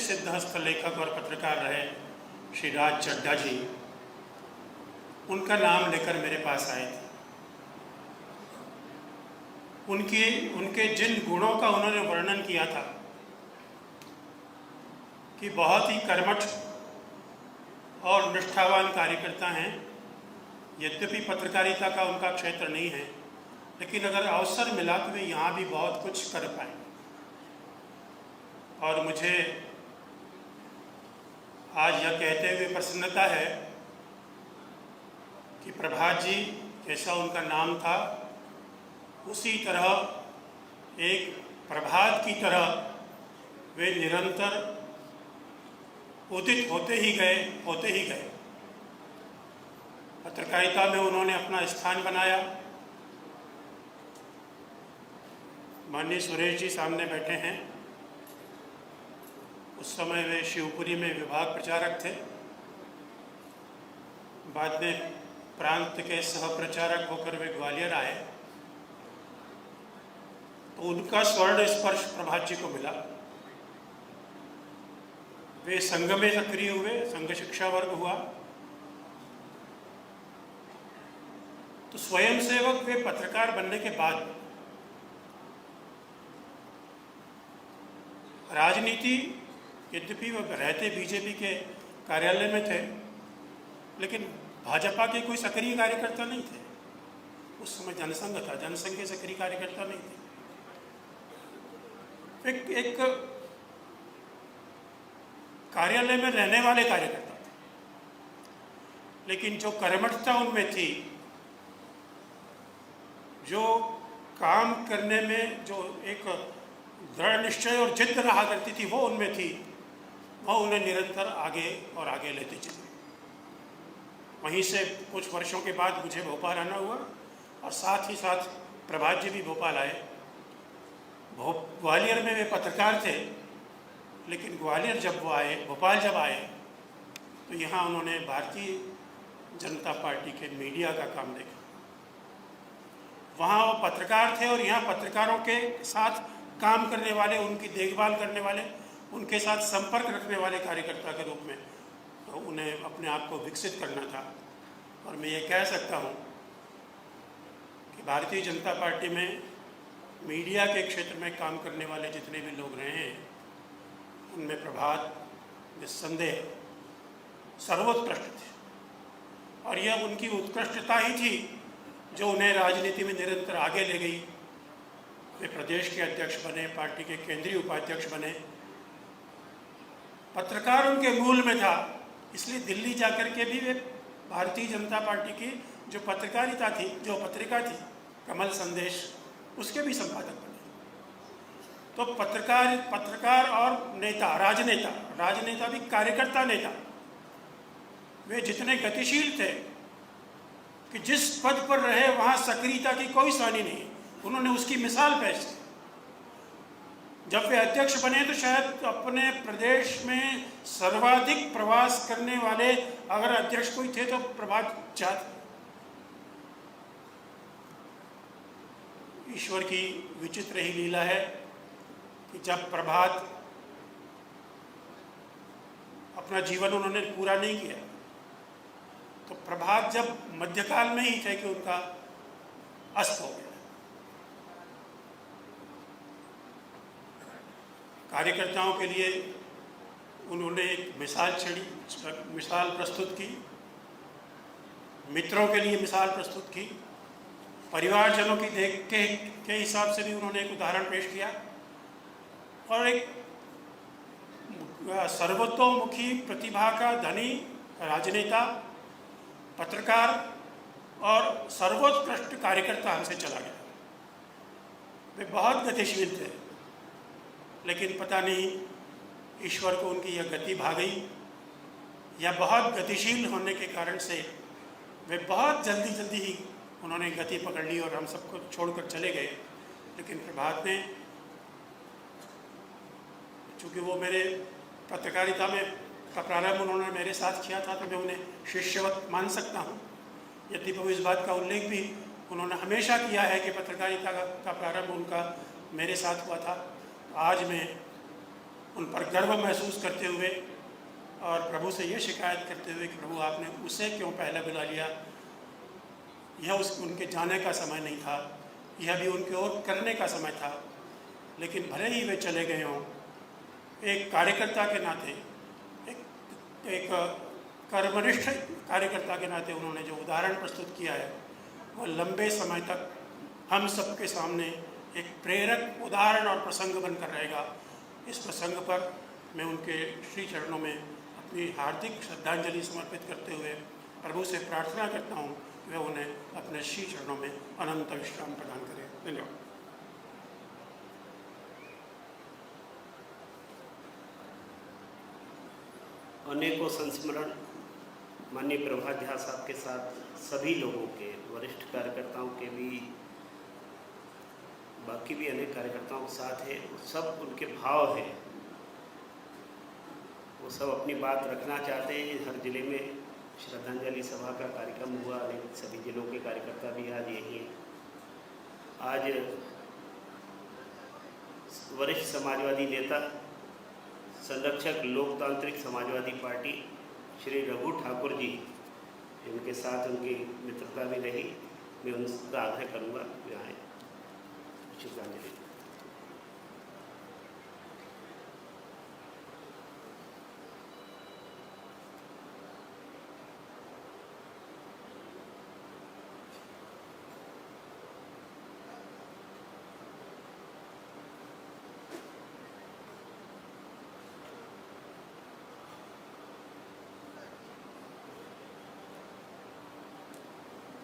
सिद्धहस्त लेखक और पत्रकार रहे श्री राज चड्ढा जी, उनका नाम लेकर मेरे पास आए थे। उनके जिन गुणों का उन्होंने वर्णन किया था कि बहुत ही कर्मठ और निष्ठावान कार्यकर्ता हैं, यद्यपि पत्रकारिता का उनका क्षेत्र नहीं है, लेकिन अगर अवसर मिला तो वे यहाँ भी बहुत कुछ कर पाए। और मुझे आज यह कहते हुए प्रसन्नता है कि प्रभात जी, जैसा उनका नाम था, उसी तरह एक प्रभात की तरह वे निरंतर उदित होते ही गए। पत्रकारिता में उन्होंने अपना स्थान बनाया। माननीय सुरेश जी सामने बैठे हैं। उस समय वे शिवपुरी में विभाग प्रचारक थे, बाद में प्रांत के सह प्रचारक होकर वे ग्वालियर आए, तो उनका स्वर्ण स्पर्श प्रभात जी को मिला। वे संघ में सक्रिय हुए, संघ शिक्षा वर्ग हुआ, तो स्वयंसेवक वे पत्रकार बनने के बाद राजनीति, यद्यपि वह रहते बीजेपी के कार्यालय में थे, लेकिन भाजपा के कोई सक्रिय कार्यकर्ता नहीं थे। उस समय जनसंघ था, जनसंघ के सक्रिय कार्यकर्ता नहीं थे। एक कार्यालय में रहने वाले कार्यकर्ता थे, लेकिन जो कर्मठता उनमें थी, जो काम करने में जो एक दृढ़ निश्चय और जिद्द रहा करती थी, वो उनमें थी। वह उन्हें निरंतर आगे और आगे लेते चले। वहीं से कुछ वर्षों के बाद मुझे भोपाल आना हुआ, और साथ ही साथ प्रभात जी भी भोपाल आए। ग्वालियर में वे पत्रकार थे, लेकिन ग्वालियर जब वो आए, भोपाल जब आए, तो यहाँ उन्होंने भारतीय जनता पार्टी के मीडिया का काम देखा। वहाँ वो पत्रकार थे, और यहाँ पत्रकारों के साथ काम करने वाले, उनकी देखभाल करने वाले, उनके साथ संपर्क रखने वाले कार्यकर्ता के रूप में तो उन्हें अपने आप को विकसित करना था। और मैं ये कह सकता हूँ कि भारतीय जनता पार्टी में मीडिया के क्षेत्र में काम करने वाले जितने भी लोग रहे हैं, उनमें प्रभात निस्संदेह सर्वोत्कृष्ट थे। और यह उनकी उत्कृष्टता ही थी जो उन्हें राजनीति में निरंतर आगे ले गई। वे प्रदेश के अध्यक्ष बने, पार्टी के केंद्रीय उपाध्यक्ष बने। पत्रकार उनके मूल में था, इसलिए दिल्ली जाकर के भी वे भारतीय जनता पार्टी की जो पत्रकारिता थी, जो पत्रिका थी कमल संदेश, उसके भी संपादक बने। तो पत्रकार और नेता, राजनेता भी कार्यकर्ता नेता, वे जितने गतिशील थे कि जिस पद पर रहे वहाँ सक्रियता की कोई सानी नहीं। उन्होंने उसकी मिसाल पेश की। जब वे अध्यक्ष बने तो शायद अपने प्रदेश में सर्वाधिक प्रवास करने वाले अगर अध्यक्ष कोई थे तो प्रभात झा थे। ईश्वर की विचित्र ही लीला है कि जब प्रभात अपना जीवन उन्होंने पूरा नहीं किया, तो प्रभात जब मध्यकाल में ही थे कि उनका अस्त हो गया। कार्यकर्ताओं के लिए उन्होंने एक मिसाल प्रस्तुत की, मित्रों के लिए मिसाल प्रस्तुत की, परिवारजनों की देख के हिसाब से भी उन्होंने एक उदाहरण पेश किया, और एक सर्वतोमुखी प्रतिभा का धनी राजनेता, पत्रकार और सर्वोत्कृष्ट कार्यकर्ता हमसे चला गया। वे बहुत गतिशील थे, लेकिन पता नहीं ईश्वर को उनकी यह गति भा गई, या बहुत गतिशील होने के कारण से वे बहुत जल्दी ही उन्होंने गति पकड़ ली और हम सबको छोड़कर चले गए। लेकिन प्रभात ने, चूँकि वो मेरे पत्रकारिता में का प्रारंभ उन्होंने मेरे साथ किया था, तो मैं उन्हें शिष्यवत मान सकता हूँ। यद्यपि इस बात का उल्लेख भी उन्होंने हमेशा किया है कि पत्रकारिता का प्रारंभ उनका मेरे साथ हुआ था। आज मैं उन पर गर्व महसूस करते हुए और प्रभु से ये शिकायत करते हुए कि प्रभु आपने उसे क्यों पहले बुला लिया, यह उनके जाने का समय नहीं था, यह भी उनके और करने का समय था। लेकिन भले ही वे चले गए हों, एक कार्यकर्ता के नाते, एक कर्मनिष्ठ कार्यकर्ता के नाते उन्होंने जो उदाहरण प्रस्तुत किया है वह लंबे समय तक हम सबके सामने एक प्रेरक उदाहरण और प्रसंग बनकर रहेगा। इस प्रसंग पर मैं उनके श्री चरणों में अपनी हार्दिक श्रद्धांजलि समर्पित करते हुए प्रभु से प्रार्थना करता हूँ कि वह उन्हें अपने श्री चरणों में अनंत विश्राम प्रदान करें। धन्यवाद। अनेकों संस्मरण माननीय प्रभाध्यास साहब के साथ सभी लोगों के, वरिष्ठ कार्यकर्ताओं के भी, बाकी भी अनेक कार्यकर्ताओं के साथ है। सब उनके भाव हैं, वो सब अपनी बात रखना चाहते हैं। हर जिले में श्रद्धांजलि सभा का कार्यक्रम हुआ, अनेक सभी जिलों के कार्यकर्ता भी आज यही हैं। आज वरिष्ठ समाजवादी नेता, संरक्षक लोकतांत्रिक समाजवादी पार्टी श्री रघु ठाकुर जी, इनके साथ उनकी मित्रता भी रही। मैं उनका आग्रह करूँगा कि आए श्रद्धांजलि।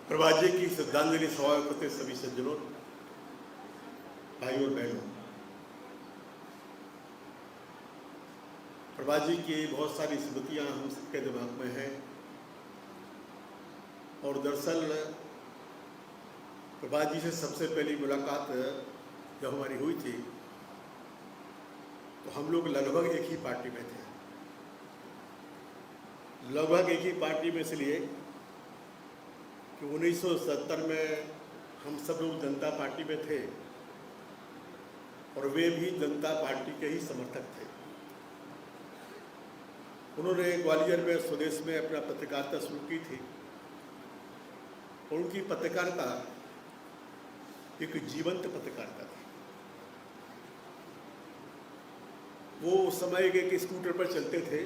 प्रभात जी की श्रद्धांजलि सभा में उपस्थित सभी सज्जनों, भाइयों और बहनों, प्रभात जी की बहुत सारी स्मृतियां हम सबके दिमाग में हैं। और दरअसल प्रभात जी से सबसे पहली मुलाकात जब हमारी हुई थी तो हम लोग लगभग एक ही पार्टी में थे। लगभग एक ही पार्टी में इसलिए कि 1970 में हम सब लोग जनता पार्टी में थे और वे भी जनता पार्टी के ही समर्थक थे। उन्होंने ग्वालियर में स्वदेश में अपना पत्रकारिता शुरू की थी और उनकी पत्रकारिता एक जीवंत पत्रकारिता थी। वो उस समय एक स्कूटर पर चलते थे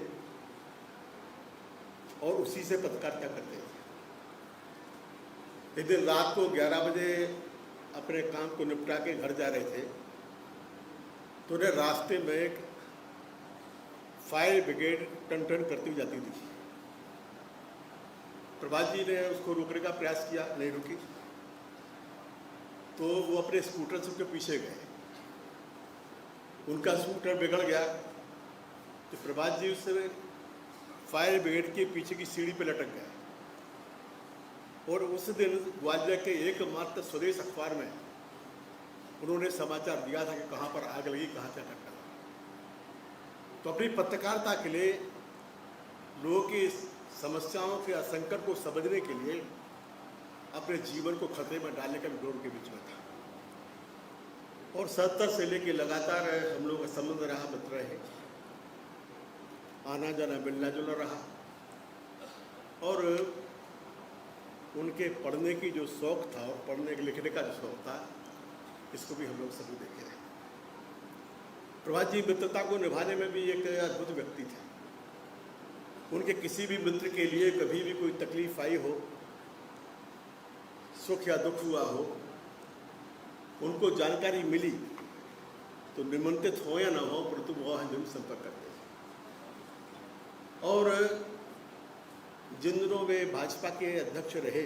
और उसी से पत्रकारिता करते थे। एक दिन रात को 11 बजे अपने काम को निपटा के घर जा रहे थे तो उन्हें रास्ते में एक फायर ब्रिगेड टन टन करती हुई जाती दिखी। प्रभात जी ने उसको रोकने का प्रयास किया, नहीं रुकी, तो वो अपने स्कूटर से उसके पीछे गए। उनका स्कूटर बिगड़ गया तो प्रभात जी उससे फायर ब्रिगेड के पीछे की सीढ़ी पे लटक गए। और उस दिन ग्वालियर के एकमात्र स्वदेश अखबार में उन्होंने समाचार दिया था कि कहाँ पर आग लगी, कहाँ क्या घटना। तो अपनी पत्रकारिता के लिए, लोगों की समस्याओं के संकट को समझने के लिए अपने जीवन को खतरे में डालने का विरोध के बीच में था। और 70 से लेके लगातार हम लोग का संबंध रहा, मित्र रहे, आना जाना मिलना जुलना रहा। और उनके पढ़ने की जो शौक़ था और पढ़ने लिखने का जो शौक़ था, इसको भी हम लोग सभी देखे रहे। प्रभात जी मित्रता को निभाने में भी एक अद्भुत व्यक्ति थे। उनके किसी भी मित्र के लिए कभी भी कोई तकलीफ आई हो, सुख या दुख हुआ हो, उनको जानकारी मिली तो निमंत्रित हो या ना हो, परंतु वह जरूर संपर्क करते थे। और जिन दिनों वे भाजपा के अध्यक्ष रहे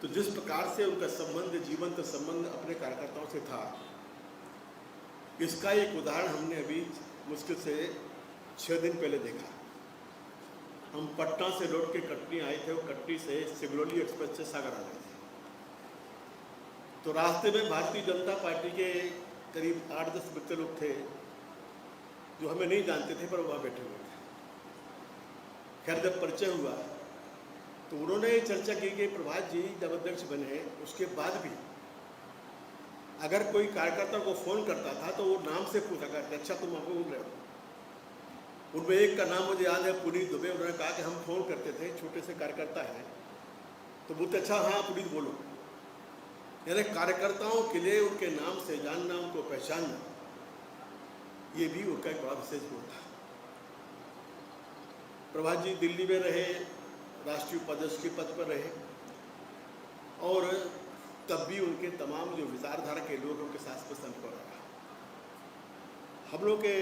तो जिस प्रकार से उनका संबंध, जीवंत संबंध अपने कार्यकर्ताओं से था, इसका एक उदाहरण हमने अभी मुश्किल से 6 दिन पहले देखा। हम पटना से लौट के कटनी आए थे और कटनी से सिगरौली एक्सप्रेस से सागर आ गए थे। तो रास्ते में भारतीय जनता पार्टी के करीब 8-10 मित्र लोग थे जो हमें नहीं जानते थे, पर वहाँ बैठे हुए थे। खैर जब परिचय हुआ तो उन्होंने चर्चा की कि प्रभात जी जब अध्यक्ष बने उसके बाद भी अगर कोई कार्यकर्ता को फ़ोन करता था तो वो नाम से पूछा करते, अच्छा तुम हमको बोल रहे हो। उनमें एक का नाम मुझे याद है, पुनीत दुबे। उन्होंने कहा कि हम फ़ोन करते थे, छोटे से कार्यकर्ता हैं, तो बोलते अच्छा हाँ पुनीत बोलो। यानी कार्यकर्ताओं के लिए उनके नाम से जानना, उनको पहचानना, ये भी उनका एक बड़ा विशेष गुण था। प्रभात जी दिल्ली में रहे, राष्ट्रीय उपाध्यक्ष के पद पर रहे, और तब भी उनके तमाम जो विचारधारा के लोगों के साथ में संपर्क रहा। हम लोग के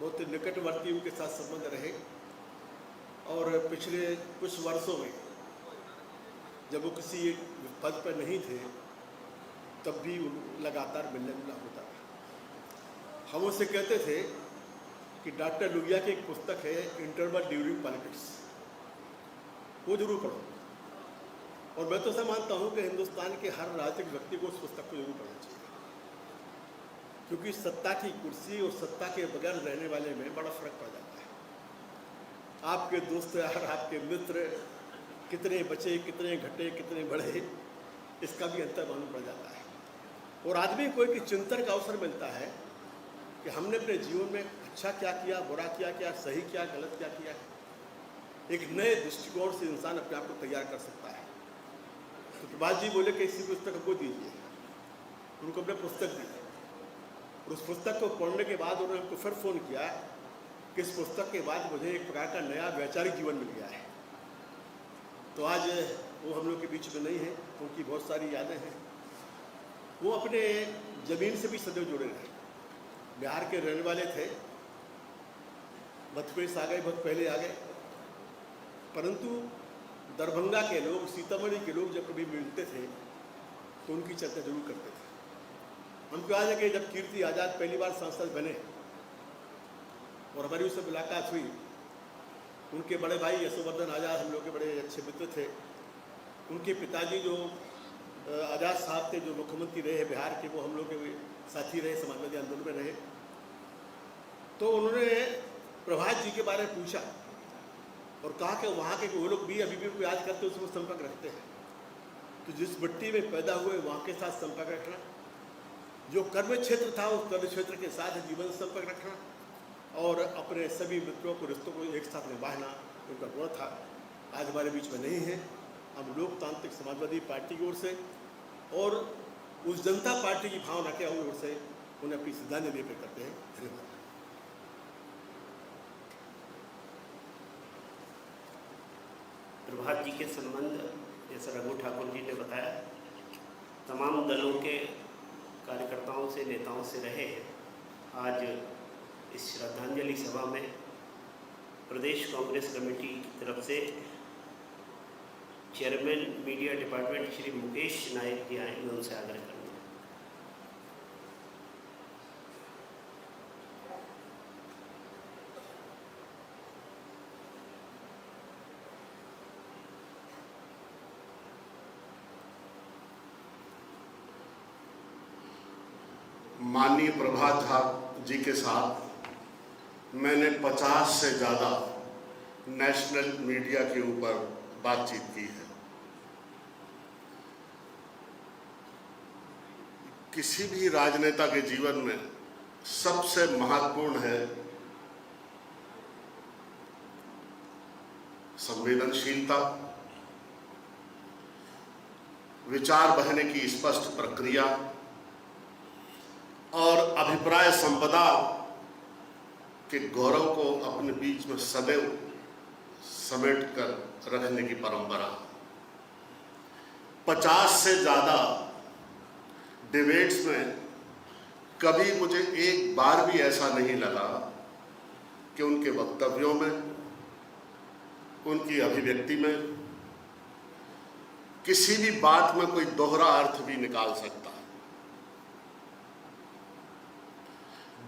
बहुत निकटवर्ती उनके साथ संबंध रहे, और पिछले कुछ वर्षों में जब वो किसी पद पर नहीं थे तब भी लगातार मिलना जुलना होता था। हम उससे कहते थे कि डॉक्टर लुगिया की एक पुस्तक है इंटरवल ड्यूरिंग पॉलिटिक्स, वो जरूर पढ़ो। और मैं तो ऐसा मानता हूँ कि हिंदुस्तान के हर राजनीतिक व्यक्ति को उस पुस्तक को जरूर पढ़ना चाहिए, क्योंकि सत्ता की कुर्सी और सत्ता के बगैर रहने वाले में बड़ा फर्क पड़ जाता है। आपके दोस्त यार, आपके मित्र कितने बचे, कितने घटे, कितने बढ़े, इसका भी अंतर मालूम पड़ जाता है। और आदमी को एक चिंतन का अवसर मिलता है कि हमने अपने जीवन में अच्छा क्या किया, बुरा क्या किया, सही क्या, गलत क्या किया। एक नए दृष्टिकोण से इंसान अपने आप को तैयार कर सकता है। तो प्रभात जी बोले कि इसी पुस्तक को दीजिए, उनको अपने पुस्तक दी। और उस पुस्तक को पढ़ने के बाद उन्होंने हमको फिर फ़ोन किया कि इस पुस्तक के बाद मुझे एक प्रकार का नया वैचारिक जीवन मिल गया है। तो आज वो हम लोग के बीच में नहीं है, उनकी बहुत सारी यादें हैं। वो अपने ज़मीन से भी सदैव जुड़े रहे। बिहार के रहने वाले थे, मध्य प्रदेश आ गए, बहुत पहले आ गए, परंतु दरभंगा के लोग, सीतामढ़ी के लोग जब कभी मिलते थे तो उनकी चर्चा जरूर करते थे। हमको याद है कि जब कीर्ति आज़ाद पहली बार सांसद बने और हमारी उससे मुलाकात हुई, उनके बड़े भाई यशोवर्धन आज़ाद हम लोग के बड़े अच्छे मित्र थे। उनके पिताजी जो आज़ाद साहब थे, जो मुख्यमंत्री रहे बिहार के, वो हम लोग के साथी रहे, समाजवादी आंदोलन में रहे। तो उन्होंने प्रभात जी के बारे में पूछा और कहा कि वहाँ के वो लोग भी अभी भी उनको याद करते, उसमें संपर्क रखते हैं। तो जिस मिट्टी में पैदा हुए वहाँ के साथ संपर्क रखना, जो कर्म क्षेत्र था उस कर्म क्षेत्र के साथ जीवन संपर्क रखना, और अपने सभी मित्रों को, रिश्तों को एक साथ निभाना उनका गुण था। आज हमारे बीच में नहीं है। हम लोकतांत्रिक समाजवादी पार्टी की ओर से और उस जनता पार्टी की भावना के ओर से उन्हें अपनी श्रद्धांजलि अर्पित करते हैं। धन्यवाद। प्रभात जी के संबंध, जैसा रघु ठाकुर जी ने बताया, तमाम दलों के कार्यकर्ताओं से, नेताओं से रहे हैं। आज इस श्रद्धांजलि सभा में प्रदेश कांग्रेस कमेटी की तरफ से chairman media department Shri Mukesh Nayak ji आए, मैं उनसे आग्रह करूँगा। माननीय प्रभात झा जी के साथ मैंने 50 से ज़्यादा नेशनल मीडिया के ऊपर बातचीत की है। किसी भी राजनेता के जीवन में सबसे महत्वपूर्ण है संवेदनशीलता, विचार बहने की स्पष्ट प्रक्रिया और अभिप्राय संपदा के गौरव को अपने बीच में सदैव समेट कर रखने की परंपरा। 50 से ज़्यादा डिबेट्स में कभी मुझे एक बार भी ऐसा नहीं लगा कि उनके वक्तव्यों में, उनकी अभिव्यक्ति में किसी भी बात में कोई दोहरा अर्थ भी निकाल सकता है।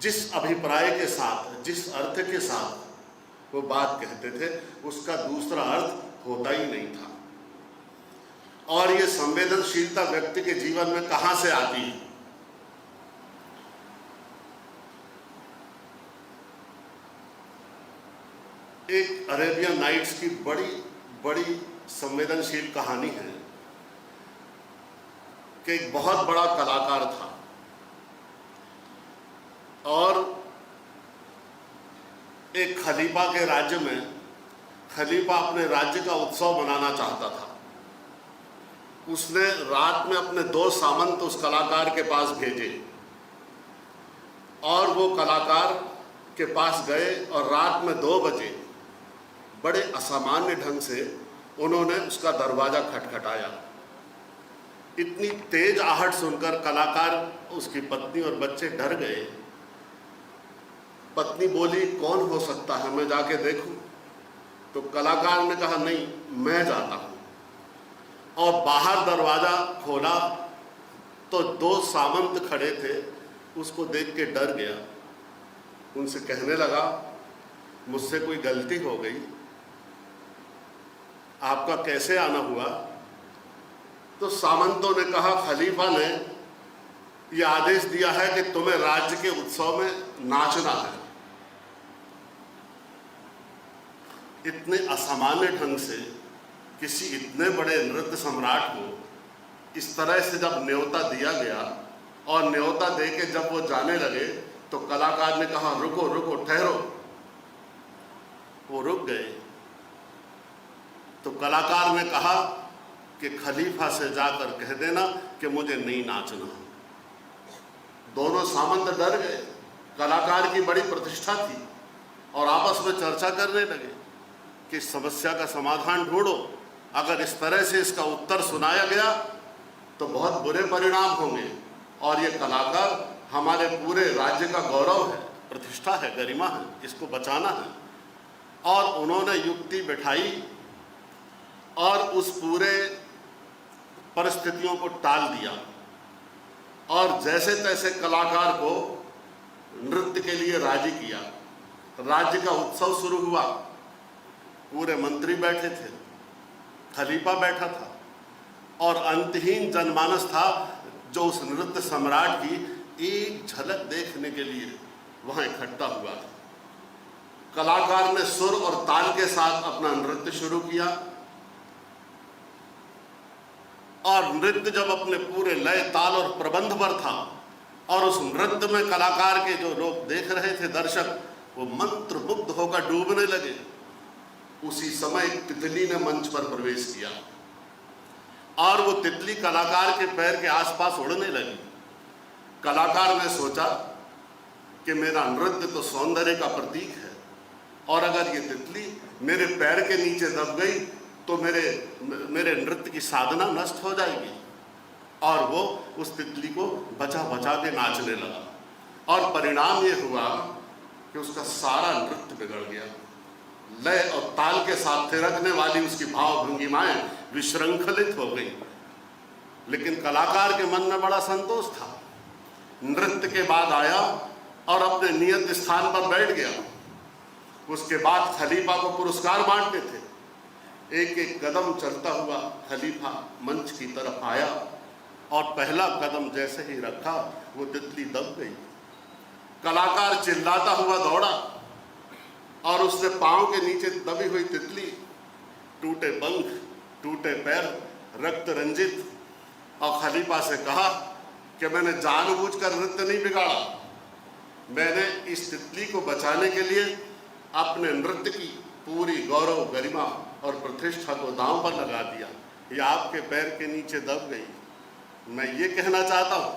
जिस अभिप्राय के साथ, जिस अर्थ के साथ वो बात कहते थे, उसका दूसरा अर्थ होता ही नहीं था। और ये संवेदनशीलता व्यक्ति के जीवन में कहां से आती है? एक अरेबियन नाइट्स की बड़ी बड़ी संवेदनशील कहानी है। कि एक बहुत बड़ा कलाकार था और एक खलीफा के राज्य में खलीफा अपने राज्य का उत्सव मनाना चाहता था। उसने रात में अपने 2 सामंत उस कलाकार के पास भेजे और वो कलाकार के पास गए और रात में 2 बजे बड़े असामान्य ढंग से उन्होंने उसका दरवाज़ा खटखटाया। इतनी तेज आहट सुनकर कलाकार, उसकी पत्नी और बच्चे डर गए। पत्नी बोली, कौन हो सकता है, मैं जाके देखूं? तो कलाकार ने कहा, नहीं, मैं जाता हूं। और बाहर दरवाज़ा खोला तो 2 सामंत खड़े थे। उसको देख के डर गया। उनसे कहने लगा, मुझसे कोई गलती हो गई, आपका कैसे आना हुआ? तो सामंतों ने कहा, खलीफा ने यह आदेश दिया है कि तुम्हें राज्य के उत्सव में नाचना है। इतने असामान्य ढंग से किसी इतने बड़े नृत्य सम्राट को इस तरह से जब न्योता दिया गया और न्योता दे के जब वो जाने लगे तो कलाकार ने कहा, रुको रुको, ठहरो। वो रुक गए। तो कलाकार ने कहा कि खलीफा से जाकर कह देना कि मुझे नहीं नाचना। दोनों सामंत डर गए। कलाकार की बड़ी प्रतिष्ठा थी और आपस में चर्चा करने लगे कि इस समस्या का समाधान ढूंढो। अगर इस तरह से इसका उत्तर सुनाया गया तो बहुत बुरे परिणाम होंगे और ये कलाकार हमारे पूरे राज्य का गौरव है, प्रतिष्ठा है, गरिमा है, इसको बचाना है। और उन्होंने युक्ति बिठाई और उस पूरे परिस्थितियों को टाल दिया और जैसे तैसे कलाकार को नृत्य के लिए राजी किया। राज्य का उत्सव शुरू हुआ। पूरे मंत्री बैठे थे, खलीफा बैठा था और अंतहीन जनमानस था जो उस नृत्य सम्राट की एक झलक देखने के लिए वहां इकट्ठा हुआ था। कलाकार ने सुर और ताल के साथ अपना नृत्य शुरू किया और नृत्य जब अपने पूरे लय, ताल और प्रबंध पर था और उस नृत्य में कलाकार के जो लोग देख रहे थे, दर्शक, वो मंत्रमुग्ध होकर डूबने लगे। उसी समय तितली ने मंच पर प्रवेश किया और वो तितली कलाकार के पैर के आसपास उड़ने लगी। कलाकार ने सोचा कि मेरा नृत्य तो सौंदर्य का प्रतीक है और अगर ये तितली मेरे पैर के नीचे दब गई तो मेरे नृत्य की साधना नष्ट हो जाएगी। और वो उस तितली को बचा बचा के नाचने लगा और परिणाम ये हुआ कि उसका सारा नृत्य बिगड़ गया। लय और ताल के साथ थिरकने वाली उसकी भाव भंगिमाएं विश्रृंखलित हो गई। लेकिन कलाकार के मन में बड़ा संतोष था। नृत्य के बाद आया और अपने नियत स्थान पर बैठ गया। उसके बाद खलीफा को पुरस्कार बांटने थे। एक एक कदम चलता हुआ खलीफा मंच की तरफ आया और पहला कदम जैसे ही रखा वो तितली दब गई। कलाकार चिल्लाता हुआ दौड़ा और उसने पांव के नीचे दबी हुई तितली, टूटे पंख, टूटे पैर, रक्त रंजित, और खलीफा से कहा कि मैंने जानबूझकर नृत्य नहीं बिगाड़ा। मैंने इस तितली को बचाने के लिए अपने नृत्य की पूरी गौरव, गरिमा और प्रतिष्ठा को दांव पर लगा दिया। ये आपके पैर के नीचे दब गई। मैं ये कहना चाहता हूँ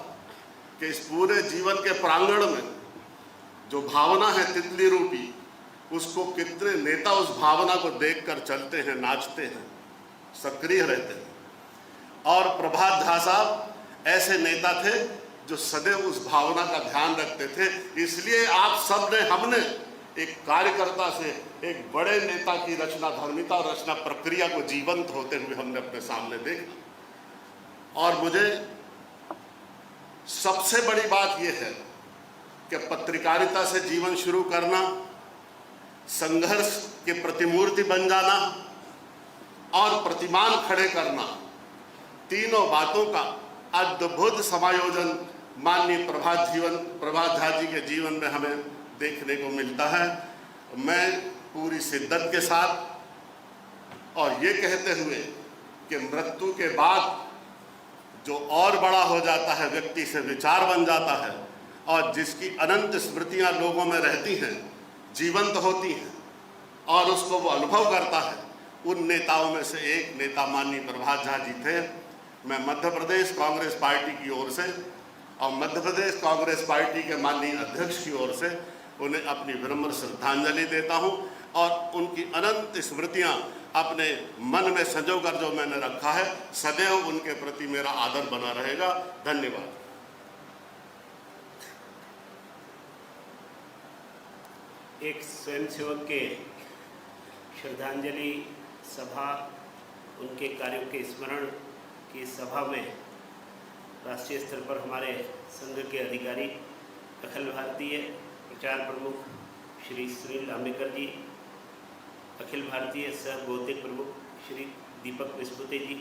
कि इस पूरे जीवन के प्रांगण में जो भावना है तितली रूपी, उसको कितने नेता उस भावना को देखकर चलते हैं, नाचते हैं, सक्रिय रहते हैं। और प्रभात झा साहब ऐसे नेता थे जो सदैव उस भावना का ध्यान रखते थे। इसलिए आप सब ने, हमने एक कार्यकर्ता से एक बड़े नेता की रचना धर्मिता और रचना प्रक्रिया को जीवंत होते हुए हमने अपने सामने देखा। और मुझे सबसे बड़ी बात यह है कि पत्रकारिता से जीवन शुरू करना, संघर्ष के प्रतिमूर्ति बन जाना और प्रतिमान खड़े करना, तीनों बातों का अद्भुत समायोजन माननीय प्रभात झा जी के जीवन में हमें देखने को मिलता है। मैं पूरी शिद्दत के साथ और ये कहते हुए कि मृत्यु के बाद जो और बड़ा हो जाता है, व्यक्ति से विचार बन जाता है और जिसकी अनंत स्मृतियां लोगों में रहती हैं, जीवंत होती हैं और उसको वो अनुभव करता है, उन नेताओं में से एक नेता माननीय प्रभात झा जी थे। मैं मध्य प्रदेश कांग्रेस पार्टी की ओर से और मध्य प्रदेश कांग्रेस पार्टी के माननीय अध्यक्ष की ओर से उन्हें अपनी विनम्र श्रद्धांजलि देता हूं और उनकी अनंत स्मृतियां अपने मन में संजो कर जो मैंने रखा है, सदैव उनके प्रति मेरा आदर बना रहेगा। धन्यवाद। एक स्वयंसेवक के श्रद्धांजलि सभा, उनके कार्यों के स्मरण की सभा में राष्ट्रीय स्तर पर हमारे संघ के अधिकारी, अखिल भारतीय प्रचार प्रमुख श्री सुनील आम्बेकर जी, अखिल भारतीय सह बौद्धिक प्रमुख श्री दीपक विस्पुते जी,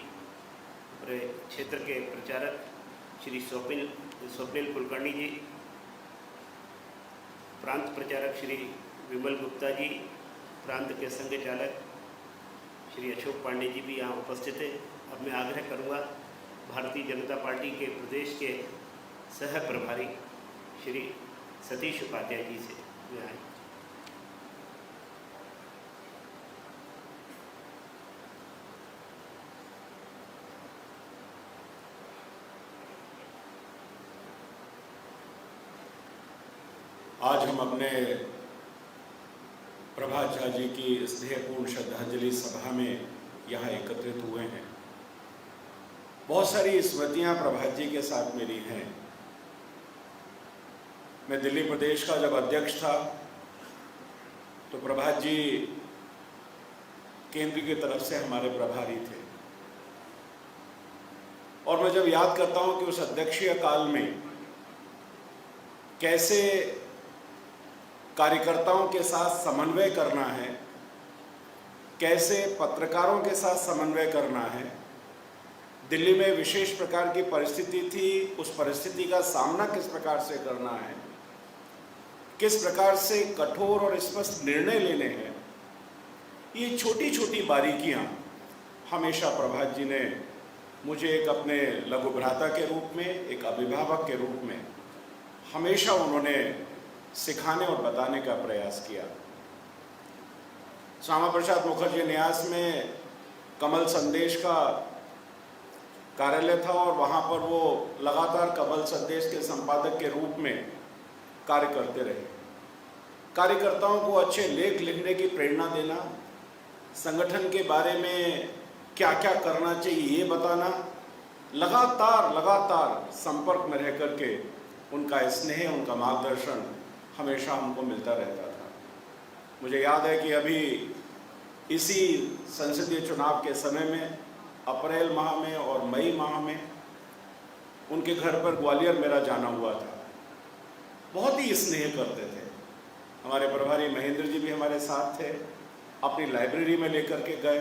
क्षेत्र के प्रचारक श्री स्वप्निल कुलकर्णी जी, प्रांत प्रचारक श्री विमल गुप्ता जी, प्रांत के संघ चालक श्री अशोक पांडे जी भी यहाँ उपस्थित हैं। अब मैं आग्रह करूँगा भारतीय जनता पार्टी के प्रदेश के सह प्रभारी श्री सतीश उपाध्याय जी से वे आए। आज हम अपने प्रभात झा जी की स्नेहपूर्ण श्रद्धांजलि सभा में यहाँ एकत्रित हुए हैं। बहुत सारी स्मृतियाँ प्रभात जी के साथ मेरी हैं। मैं दिल्ली प्रदेश का जब अध्यक्ष था तो प्रभात जी केंद्र की तरफ से हमारे प्रभारी थे और मैं जब याद करता हूँ कि उस अध्यक्षीय काल में कैसे कार्यकर्ताओं के साथ समन्वय करना है, कैसे पत्रकारों के साथ समन्वय करना है, दिल्ली में विशेष प्रकार की परिस्थिति थी, उस परिस्थिति का सामना किस प्रकार से करना है, किस प्रकार से कठोर और स्पष्ट निर्णय लेने हैं, ये छोटी छोटी बारीकियां हमेशा प्रभात जी ने मुझे एक अपने लघु भ्राता के रूप में, एक अभिभावक के रूप में हमेशा उन्होंने सिखाने और बताने का प्रयास किया। श्यामा प्रसाद मुखर्जी न्यास में कमल संदेश का कार्यालय था और वहाँ पर वो लगातार कमल संदेश के संपादक के रूप में कार्य करते रहे। कार्यकर्ताओं को अच्छे लेख लिखने की प्रेरणा देना, संगठन के बारे में क्या क्या करना चाहिए ये बताना, लगातार संपर्क में रह करके उनका स्नेह, उनका मार्गदर्शन हमेशा हमको मिलता रहता था। मुझे याद है कि अभी इसी संसदीय चुनाव के समय में अप्रैल माह में और मई माह में उनके घर पर ग्वालियर मेरा जाना हुआ था। बहुत ही स्नेह करते थे। हमारे प्रभारी महेंद्र जी भी हमारे साथ थे, अपनी लाइब्रेरी में लेकर के गए,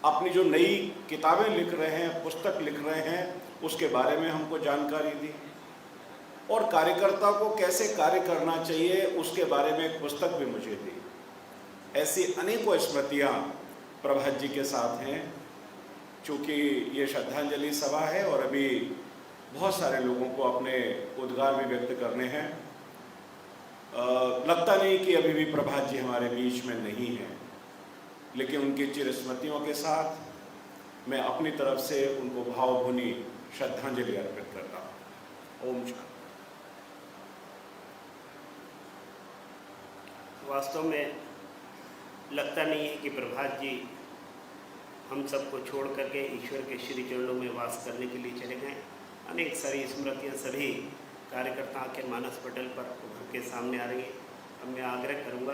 अपनी जो नई किताबें लिख रहे हैं, पुस्तक लिख रहे हैं, उसके बारे में हमको जानकारी दी और कार्यकर्ता को कैसे कार्य करना चाहिए उसके बारे में एक पुस्तक भी मुझे दी। ऐसी अनेकों स्मृतियाँ प्रभात जी के साथ हैं। चूँकि ये श्रद्धांजलि सभा है और अभी बहुत सारे लोगों को अपने उद्गार भी व्यक्त करने हैं, लगता नहीं कि अभी भी प्रभात जी हमारे बीच में नहीं हैं, लेकिन उनकी चिर स्मृतियों के साथ मैं अपनी तरफ से उनको भावभीनी श्रद्धांजलि अर्पित करता हूँ। ओम शांति। वास्तव में लगता नहीं है कि प्रभात जी हम सबको छोड़ करके ईश्वर के श्री चरणों में वास करने के लिए चले गए। अनेक सारी स्मृतियाँ सभी कार्यकर्ताओं के मानस पटल पर उभर के सामने आ रही है। अब मैं आग्रह करूँगा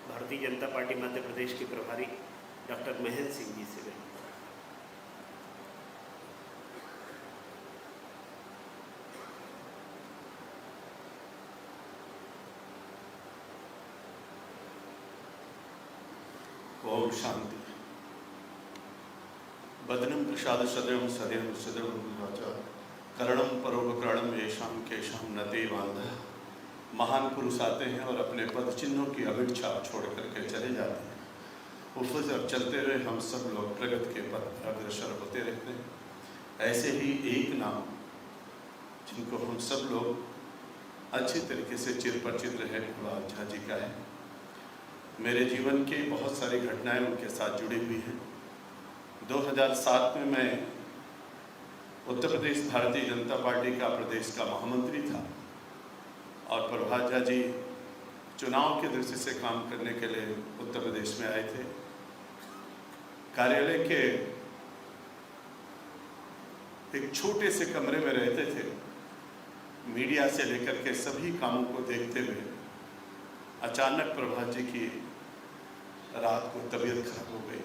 भारतीय जनता पार्टी मध्य प्रदेश के प्रभारी डॉक्टर महेंद्र सिंह जी से। ओम शांति। बदनम प्रसाद सदैव सदैव सदैव वाचा करणम परोपकरणम येषाम केशम नते बांधा। महान पुरुष आते हैं और अपने पद चिन्हों की अभिच्छा छोड़ करके चले जाते हैं। उस पर चलते हुए हम सब लोग प्रगति के पथ पर अग्रसर होते रहते हैं। ऐसे ही एक नाम जिनको हम सब लोग अच्छी तरीके से चिरपरिचित रहे, प्रभात झा जी का है। मेरे जीवन के बहुत सारी घटनाएं उनके साथ जुड़ी हुई हैं। 2007 में मैं उत्तर प्रदेश भारतीय जनता पार्टी का प्रदेश का महामंत्री था और प्रभात झा जी चुनाव के दृष्टि से काम करने के लिए उत्तर प्रदेश में आए थे। कार्यालय के एक छोटे से कमरे में रहते थे। मीडिया से लेकर के सभी कामों को देखते हुए अचानक प्रभात जी की रात को तबीयत खराब हो गई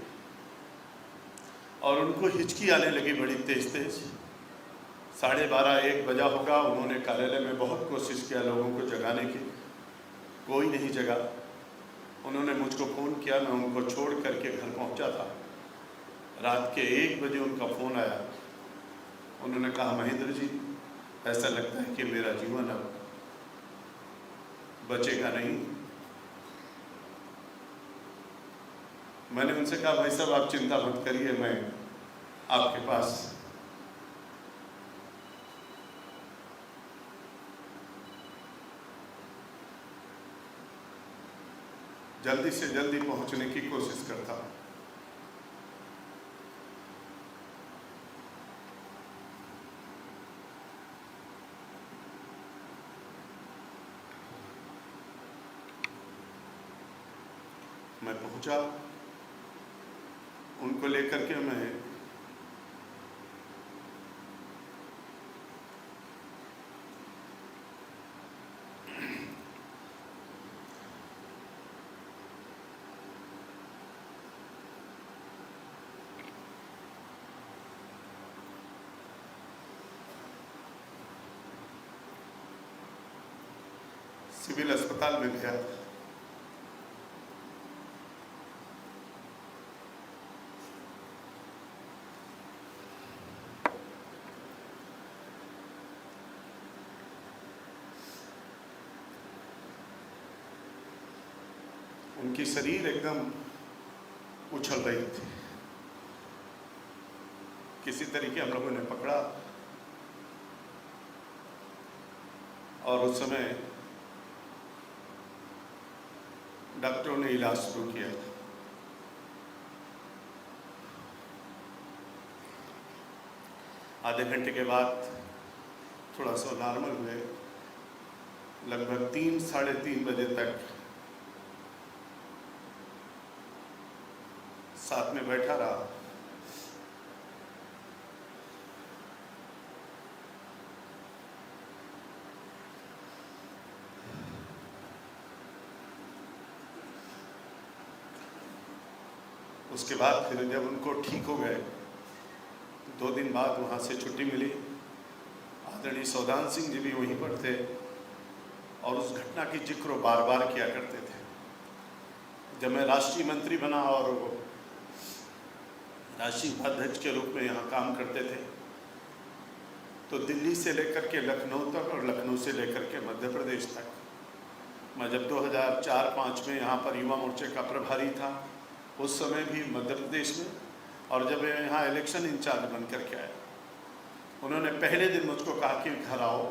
और उनको हिचकी आने लगी बड़ी तेज तेज। 12:30-1 बजा होगा। उन्होंने कार्यालय में बहुत कोशिश किया लोगों को जगाने की, कोई नहीं जगा। उन्होंने मुझको फ़ोन किया, मैं उनको छोड़ करके घर पहुंचा था। रात के 1 बजे उनका फ़ोन आया। उन्होंने कहा, महेंद्र जी, ऐसा लगता है कि मेरा जीवन अब बचेगा नहीं। मैंने उनसे कहा, भाई साहब आप चिंता मत करिए, मैं आपके पास जल्दी से जल्दी पहुंचने की कोशिश करता हूं। मैं पहुंचा, उनको लेकर के मैं सिविल अस्पताल में गया। उनकी शरीर एकदम उछल रही थी। किसी तरीके हम लोगों ने पकड़ा और उस समय डॉक्टरों ने इलाज शुरू किया। आधे घंटे के बाद थोड़ा सा नॉर्मल हुए। लगभग 3-3:30 बजे तक साथ में बैठा रहा। उसके बाद फिर जब उनको ठीक हो गए, 2 दिन बाद वहाँ से छुट्टी मिली। आदरणीय सौदान सिंह जी भी वहीं पर थे और उस घटना की जिक्र बार बार किया करते थे। जब मैं राष्ट्रीय मंत्री बना और राष्ट्रीय उपाध्यक्ष के रूप में यहाँ काम करते थे, तो दिल्ली से लेकर के लखनऊ तक और लखनऊ से लेकर के मध्य प्रदेश तक, मैं जब 2004-05 में यहाँ पर युवा मोर्चे का प्रभारी था, उस समय भी मध्य प्रदेश में, और जब मैं यहाँ इलेक्शन इंचार्ज बन कर के आया, उन्होंने पहले दिन मुझको कहा कि घर आओ,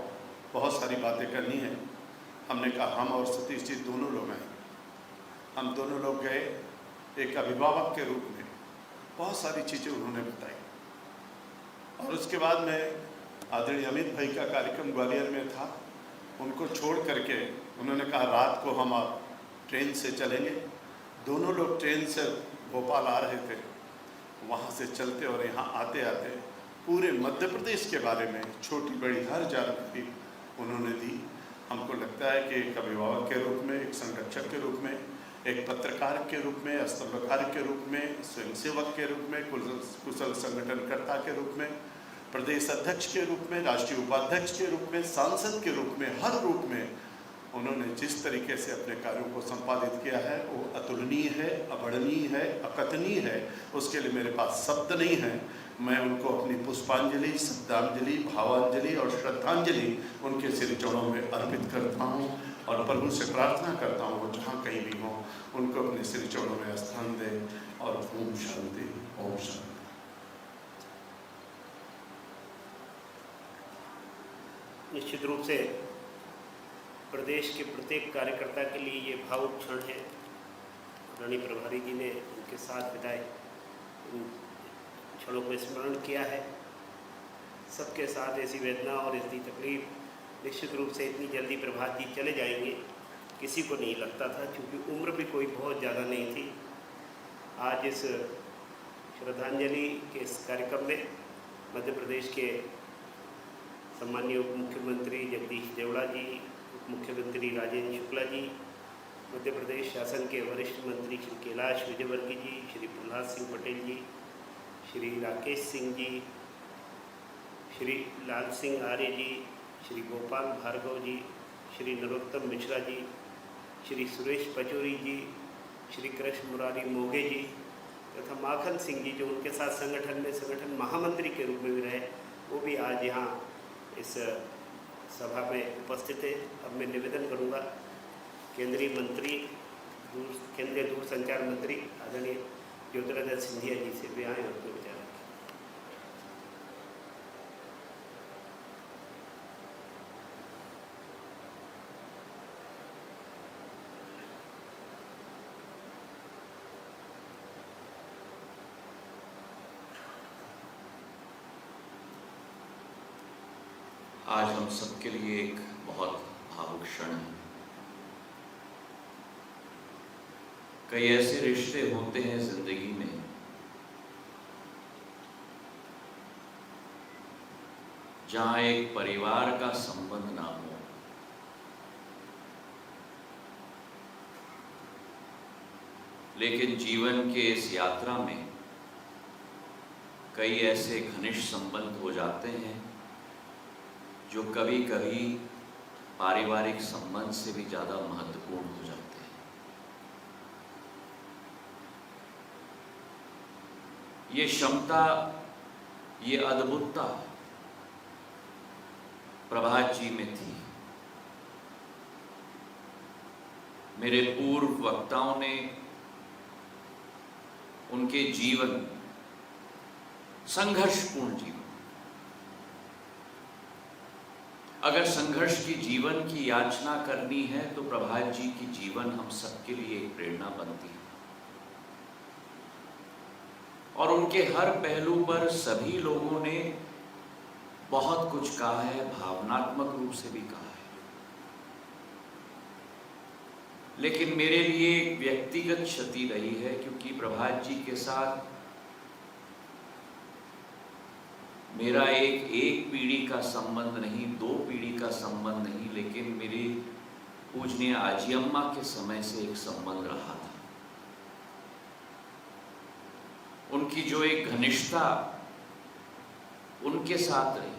बहुत सारी बातें करनी है। हमने कहा हम और सतीश जी दोनों लोग आए। हम दोनों लोग गए। एक अभिभावक के रूप में बहुत सारी चीज़ें उन्होंने बताई और उसके बाद मैं आदरणीय अमित भाई का कार्यक्रम ग्वालियर में था, उनको छोड़ करके उन्होंने कहा रात को हम आप ट्रेन से चलेंगे। दोनों लोग ट्रेन से भोपाल आ रहे थे। वहाँ से चलते और यहाँ आते आते पूरे मध्य प्रदेश के बारे में छोटी बड़ी हर जानकारी उन्होंने दी। हमको लगता है कि एक अभिभावक के रूप में, एक संरक्षक के रूप में, एक पत्रकार के रूप में, स्तंभकार के रूप में, स्वयंसेवक के रूप में, कुशल संगठनकर्ता के रूप में, प्रदेश अध्यक्ष के रूप में, राष्ट्रीय उपाध्यक्ष के रूप में, सांसद के रूप में, हर रूप में उन्होंने जिस तरीके से अपने कार्यों को संपादित किया है वो अतुलनीय है, अवर्णनीय है, अकथनीय है। उसके लिए मेरे पास शब्द नहीं है। मैं उनको अपनी पुष्पांजलि, शब्दांजलि, भावांजलि और श्रद्धांजलि उनके सिर चरणों में अर्पित करता हूँ और प्रभु से प्रार्थना करता हूँ वो जहाँ कहीं भी हों उनको अपने सिर चरणों में स्थान दें। और ओम शांति, ओम शांति। निश्चित रूप से प्रदेश के प्रत्येक कार्यकर्ता के लिए ये भावुक क्षण है। आदरणीय प्रभारी जी ने उनके साथ बिताए उन क्षणों को स्मरण किया है। सबके साथ ऐसी वेदना और ऐसी तकलीफ, निश्चित रूप से इतनी जल्दी प्रभात जी चले जाएंगे किसी को नहीं लगता था, क्योंकि उम्र भी कोई बहुत ज़्यादा नहीं थी। आज इस श्रद्धांजलि के इस कार्यक्रम में मध्य प्रदेश के सम्माननीय उप मुख्यमंत्री जगदीश देवड़ा जी, उप मुख्यमंत्री राजेंद्र शुक्ला जी, मध्य प्रदेश शासन के वरिष्ठ मंत्री श्री कैलाश विजयवर्गीय जी, श्री प्रहलाद सिंह पटेल जी, श्री राकेश सिंह जी, श्री लाल सिंह आर्य जी, श्री गोपाल भार्गव जी, श्री नरोत्तम मिश्रा जी, श्री सुरेश पचौरी जी, श्री कृष्ण मुरारी मोघे जी तथा माखन सिंह जी, जो उनके साथ संगठन में संगठन महामंत्री के रूप में भी रहे, वो भी आज यहाँ इस सभा में उपस्थित है। अब मैं निवेदन करूँगा केंद्रीय दूरसंचार मंत्री आदरणीय ज्योतिरादित्य सिंधिया जी से भी आए और तो विचार रखें। आज हम सबके लिए एक बहुत भावुक क्षण है। कई ऐसे रिश्ते होते हैं जिंदगी में जहां एक परिवार का संबंध ना हो, लेकिन जीवन के इस यात्रा में कई ऐसे घनिष्ठ संबंध हो जाते हैं जो कभी कभी पारिवारिक संबंध से भी ज़्यादा महत्वपूर्ण हो जाते हैं। ये क्षमता, ये अद्भुतता प्रभात जी में थी। मेरे पूर्व वक्ताओं ने उनके जीवन, संघर्षपूर्ण जीवन, अगर संघर्ष की जीवन की याचना करनी है तो प्रभात जी की जीवन हम सबके लिए एक प्रेरणा बनती है। और उनके हर पहलू पर सभी लोगों ने बहुत कुछ कहा है, भावनात्मक रूप से भी कहा है। लेकिन मेरे लिए एक व्यक्तिगत क्षति रही है, क्योंकि प्रभात जी के साथ मेरा एक पीढ़ी का संबंध नहीं, 2 पीढ़ी का संबंध नहीं, लेकिन मेरी पूजनीय आजी अम्मा के समय से एक संबंध रहा था। उनकी जो एक घनिष्ठता उनके साथ रही,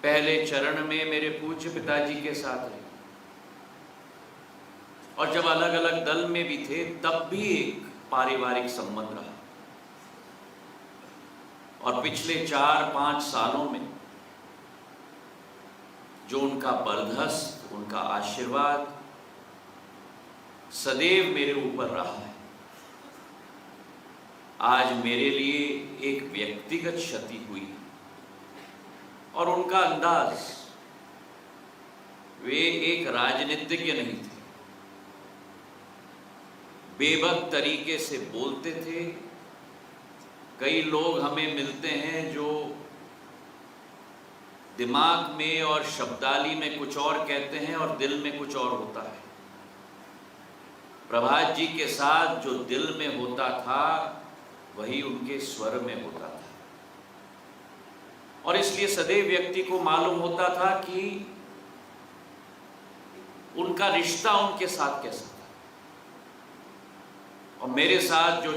पहले चरण में मेरे पूज्य पिताजी के साथ रही, और जब अलग अलग दल में भी थे तब भी एक पारिवारिक संबंध रहा। और पिछले 4-5 सालों में जो उनका बर्धस्त, उनका आशीर्वाद सदैव मेरे ऊपर रहा है, आज मेरे लिए एक व्यक्तिगत क्षति हुई। और उनका अंदाज, वे एक राजनीतिज्ञ नहीं थे, बेबाक तरीके से बोलते थे। कई लोग हमें मिलते हैं जो दिमाग में और शब्दावली में कुछ और कहते हैं और दिल में कुछ और होता है। प्रभात जी के साथ जो दिल में होता था वही उनके स्वर में होता था, और इसलिए सदैव व्यक्ति को मालूम होता था कि उनका रिश्ता उनके साथ कैसा था। और मेरे साथ जो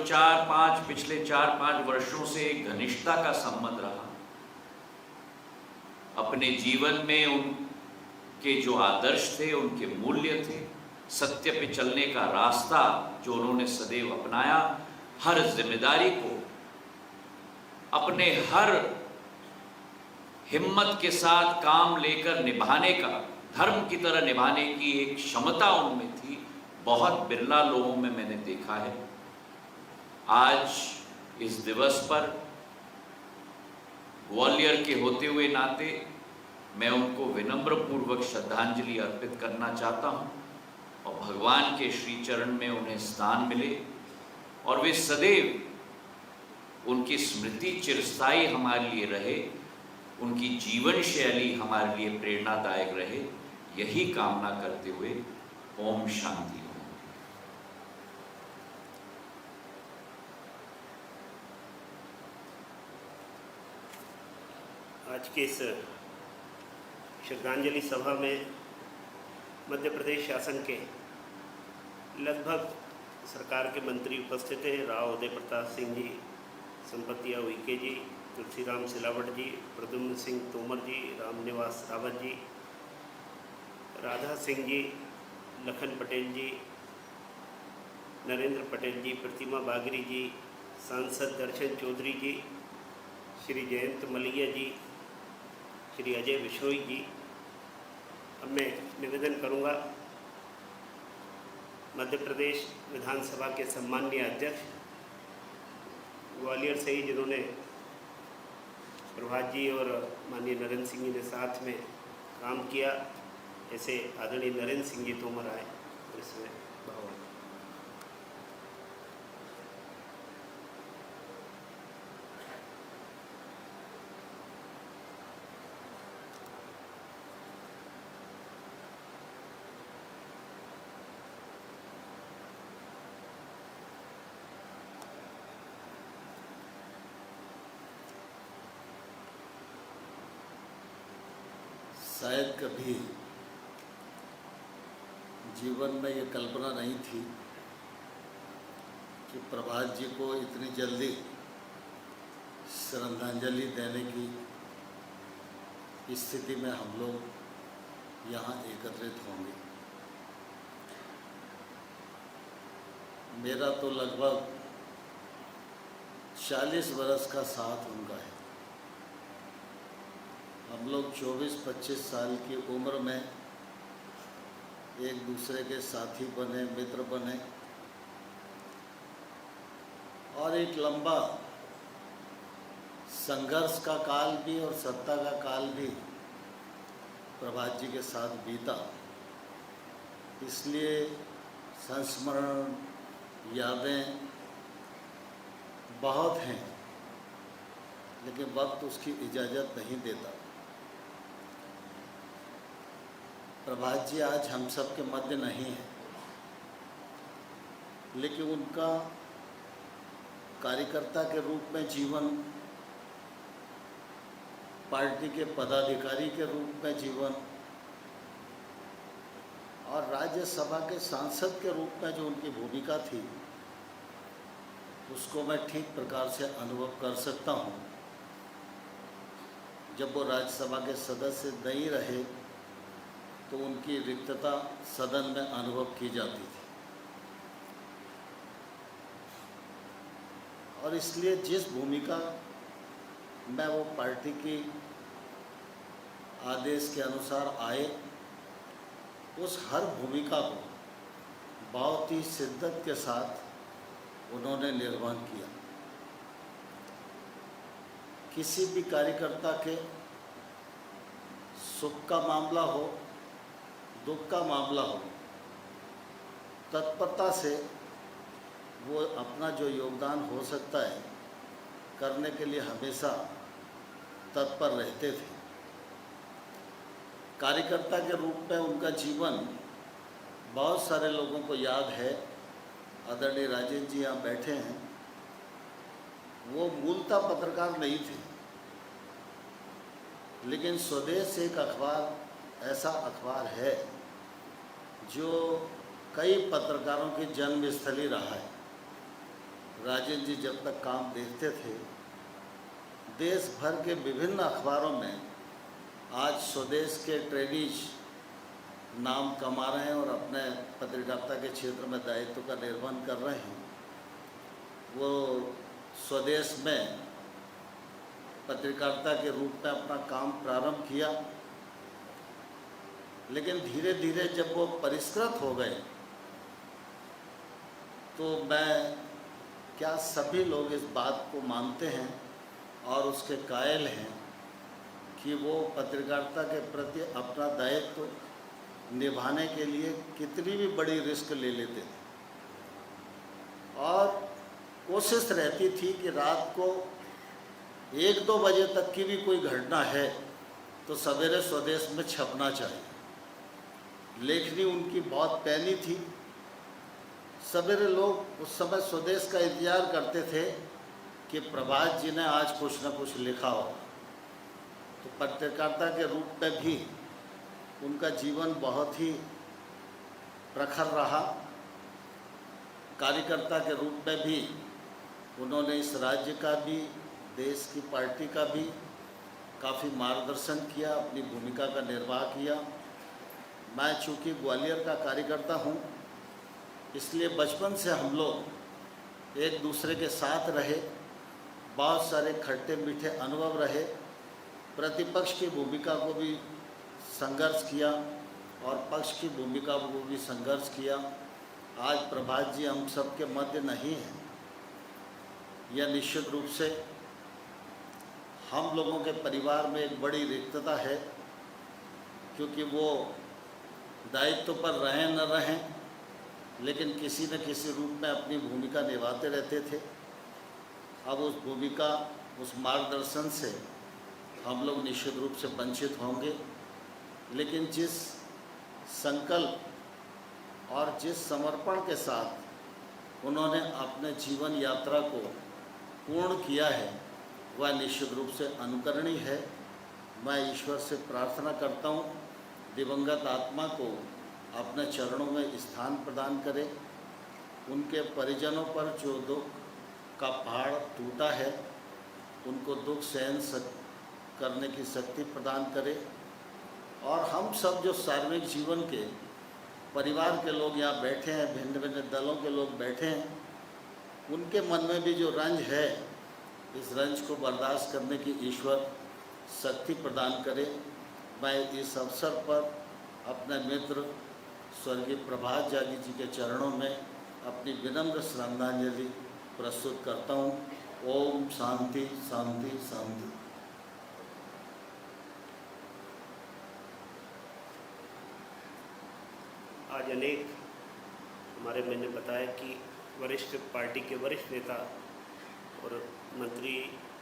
पिछले 4-5 वर्षों से एक घनिष्ठता का संबंध रहा, अपने जीवन में उनके जो आदर्श थे, उनके मूल्य थे, सत्य पे चलने का रास्ता जो उन्होंने सदैव अपनाया, हर जिम्मेदारी को अपने हर हिम्मत के साथ काम लेकर निभाने का, धर्म की तरह निभाने की एक क्षमता उनमें थी, बहुत बिरला लोगों में मैंने देखा है। आज इस दिवस पर ग्वालियर के होते हुए नाते मैं उनको विनम्र पूर्वक श्रद्धांजलि अर्पित करना चाहता हूँ और भगवान के श्री चरण में उन्हें स्थान मिले और वे सदैव उनकी स्मृति चिरस्थायी हमारे लिए रहे, उनकी जीवन शैली हमारे लिए प्रेरणादायक रहे, यही कामना करते हुए ओम शांति। आज के इस श्रद्धांजलि सभा में मध्य प्रदेश शासन के लगभग सरकार के मंत्री उपस्थित हैं। राव उदय प्रताप सिंह जी, संपतिया उइके जी, तुलसीराम सिलावट जी, प्रद्युम्न सिंह तोमर जी, रामनिवास रावत जी, राधा सिंह जी, लखन पटेल जी, नरेंद्र पटेल जी, प्रतिमा बागरी जी, सांसद दर्शन चौधरी जी, श्री जयंत मलिया जी, श्री अजय बिश्नोई जी। अब मैं निवेदन करूंगा मध्य प्रदेश विधानसभा के सम्माननीय अध्यक्ष ग्वालियर से ही, जिन्होंने प्रभात जी और माननीय नरेंद्र सिंह जी ने साथ में काम किया, ऐसे आदरणीय नरेंद्र सिंह जी तोमर आए और इसमें भाव। शायद कभी जीवन में ये कल्पना नहीं थी कि प्रभात जी को इतनी जल्दी श्रद्धांजलि देने की स्थिति में हम लोग यहाँ एकत्रित होंगे। मेरा तो लगभग 40 वर्ष का साथ उनका है। हम लोग 24-25 साल की उम्र में एक दूसरे के साथी बने, मित्र बने और एक लंबा संघर्ष का काल भी और सत्ता का काल भी प्रभात जी के साथ बीता। इसलिए संस्मरण, यादें बहुत हैं, लेकिन वक्त उसकी इजाज़त नहीं देता। प्रभात जी आज हम सब के मध्य नहीं है, लेकिन उनका कार्यकर्ता के रूप में जीवन, पार्टी के पदाधिकारी के रूप में जीवन और राज्यसभा के सांसद के रूप में जो उनकी भूमिका थी, उसको मैं ठीक प्रकार से अनुभव कर सकता हूँ। जब वो राज्यसभा के सदस्य नहीं रहे तो उनकी रिक्तता सदन में अनुभव की जाती थी और इसलिए जिस भूमिका में वो पार्टी की आदेश के अनुसार आए, उस हर भूमिका को बहुत ही शिद्दत के साथ उन्होंने निर्वहन किया। किसी भी कार्यकर्ता के सुख का मामला हो, दुख का मामला हो, तत्परता से वो अपना जो योगदान हो सकता है करने के लिए हमेशा तत्पर रहते थे। कार्यकर्ता के रूप में उनका जीवन बहुत सारे लोगों को याद है। आदरणीय राजेंद्र जी यहाँ बैठे हैं, वो मूलतः पत्रकार नहीं थे, लेकिन स्वदेश एक अखबार ऐसा अखबार है जो कई पत्रकारों की जन्मस्थली रहा है। राजेंद्र जी जब तक काम देखते थे, देश भर के विभिन्न अखबारों में आज स्वदेश के ट्रेनीज नाम कमा रहे हैं और अपने पत्रकारिता के क्षेत्र में दायित्व का निर्वहन कर रहे हैं। वो स्वदेश में पत्रकारिता के रूप में अपना काम प्रारंभ किया, लेकिन धीरे धीरे जब वो परिष्कृत हो गए तो मैं क्या सभी लोग इस बात को मानते हैं और उसके कायल हैं कि वो पत्रकारिता के प्रति अपना दायित्व निभाने के लिए कितनी भी बड़ी रिस्क ले लेते थे और कोशिश रहती थी कि रात को 1-2 बजे तक की भी कोई घटना है तो सवेरे स्वदेश में छपना चाहिए। लेखनी उनकी बहुत पैनी थी। सवेरे लोग उस समय स्वदेश का इंतजार करते थे कि प्रभात जी ने आज कुछ न कुछ लिखा होगा। तो पत्रकारिता के रूप में भी उनका जीवन बहुत ही प्रखर रहा। कार्यकर्ता के रूप में भी उन्होंने इस राज्य का भी, देश की पार्टी का भी काफ़ी मार्गदर्शन किया, अपनी भूमिका का निर्वाह किया। मैं चूँकि ग्वालियर का कार्यकर्ता हूँ, इसलिए बचपन से हम लोग एक दूसरे के साथ रहे, बहुत सारे खट्टे मीठे अनुभव रहे, प्रतिपक्ष की भूमिका को भी संघर्ष किया और पक्ष की भूमिका को भी संघर्ष किया। आज प्रभात जी हम सबके मध्य नहीं हैं, यह निश्चित रूप से हम लोगों के परिवार में एक बड़ी रिक्तता है, क्योंकि वो दायित्व पर रहें न रहें लेकिन किसी न किसी रूप में अपनी भूमिका निभाते रहते थे। अब उस भूमिका, उस मार्गदर्शन से हम लोग निश्चित रूप से वंचित होंगे, लेकिन जिस संकल्प और जिस समर्पण के साथ उन्होंने अपने जीवन यात्रा को पूर्ण किया है वह निश्चित रूप से अनुकरणीय है। मैं ईश्वर से प्रार्थना करता हूँ दिवंगत आत्मा को अपने चरणों में स्थान प्रदान करे, उनके परिजनों पर जो दुख का पहाड़ टूटा है उनको दुख सहन करने की शक्ति प्रदान करे, और हम सब जो सार्वजनिक जीवन के परिवार के लोग यहाँ बैठे हैं, भिन्न भिन्न दलों के लोग बैठे हैं, उनके मन में भी जो रंज है, इस रंज को बर्दाश्त करने की ईश्वर शक्ति प्रदान करे। मैं इस अवसर पर अपने मित्र स्वर्गीय प्रभात जागी जी के चरणों में अपनी विनम्र श्रद्धांजलि प्रस्तुत करता हूँ। ओम शांति शांति शांति। आज अनेक हमारे मैंने बताया कि वरिष्ठ पार्टी के वरिष्ठ नेता और मंत्री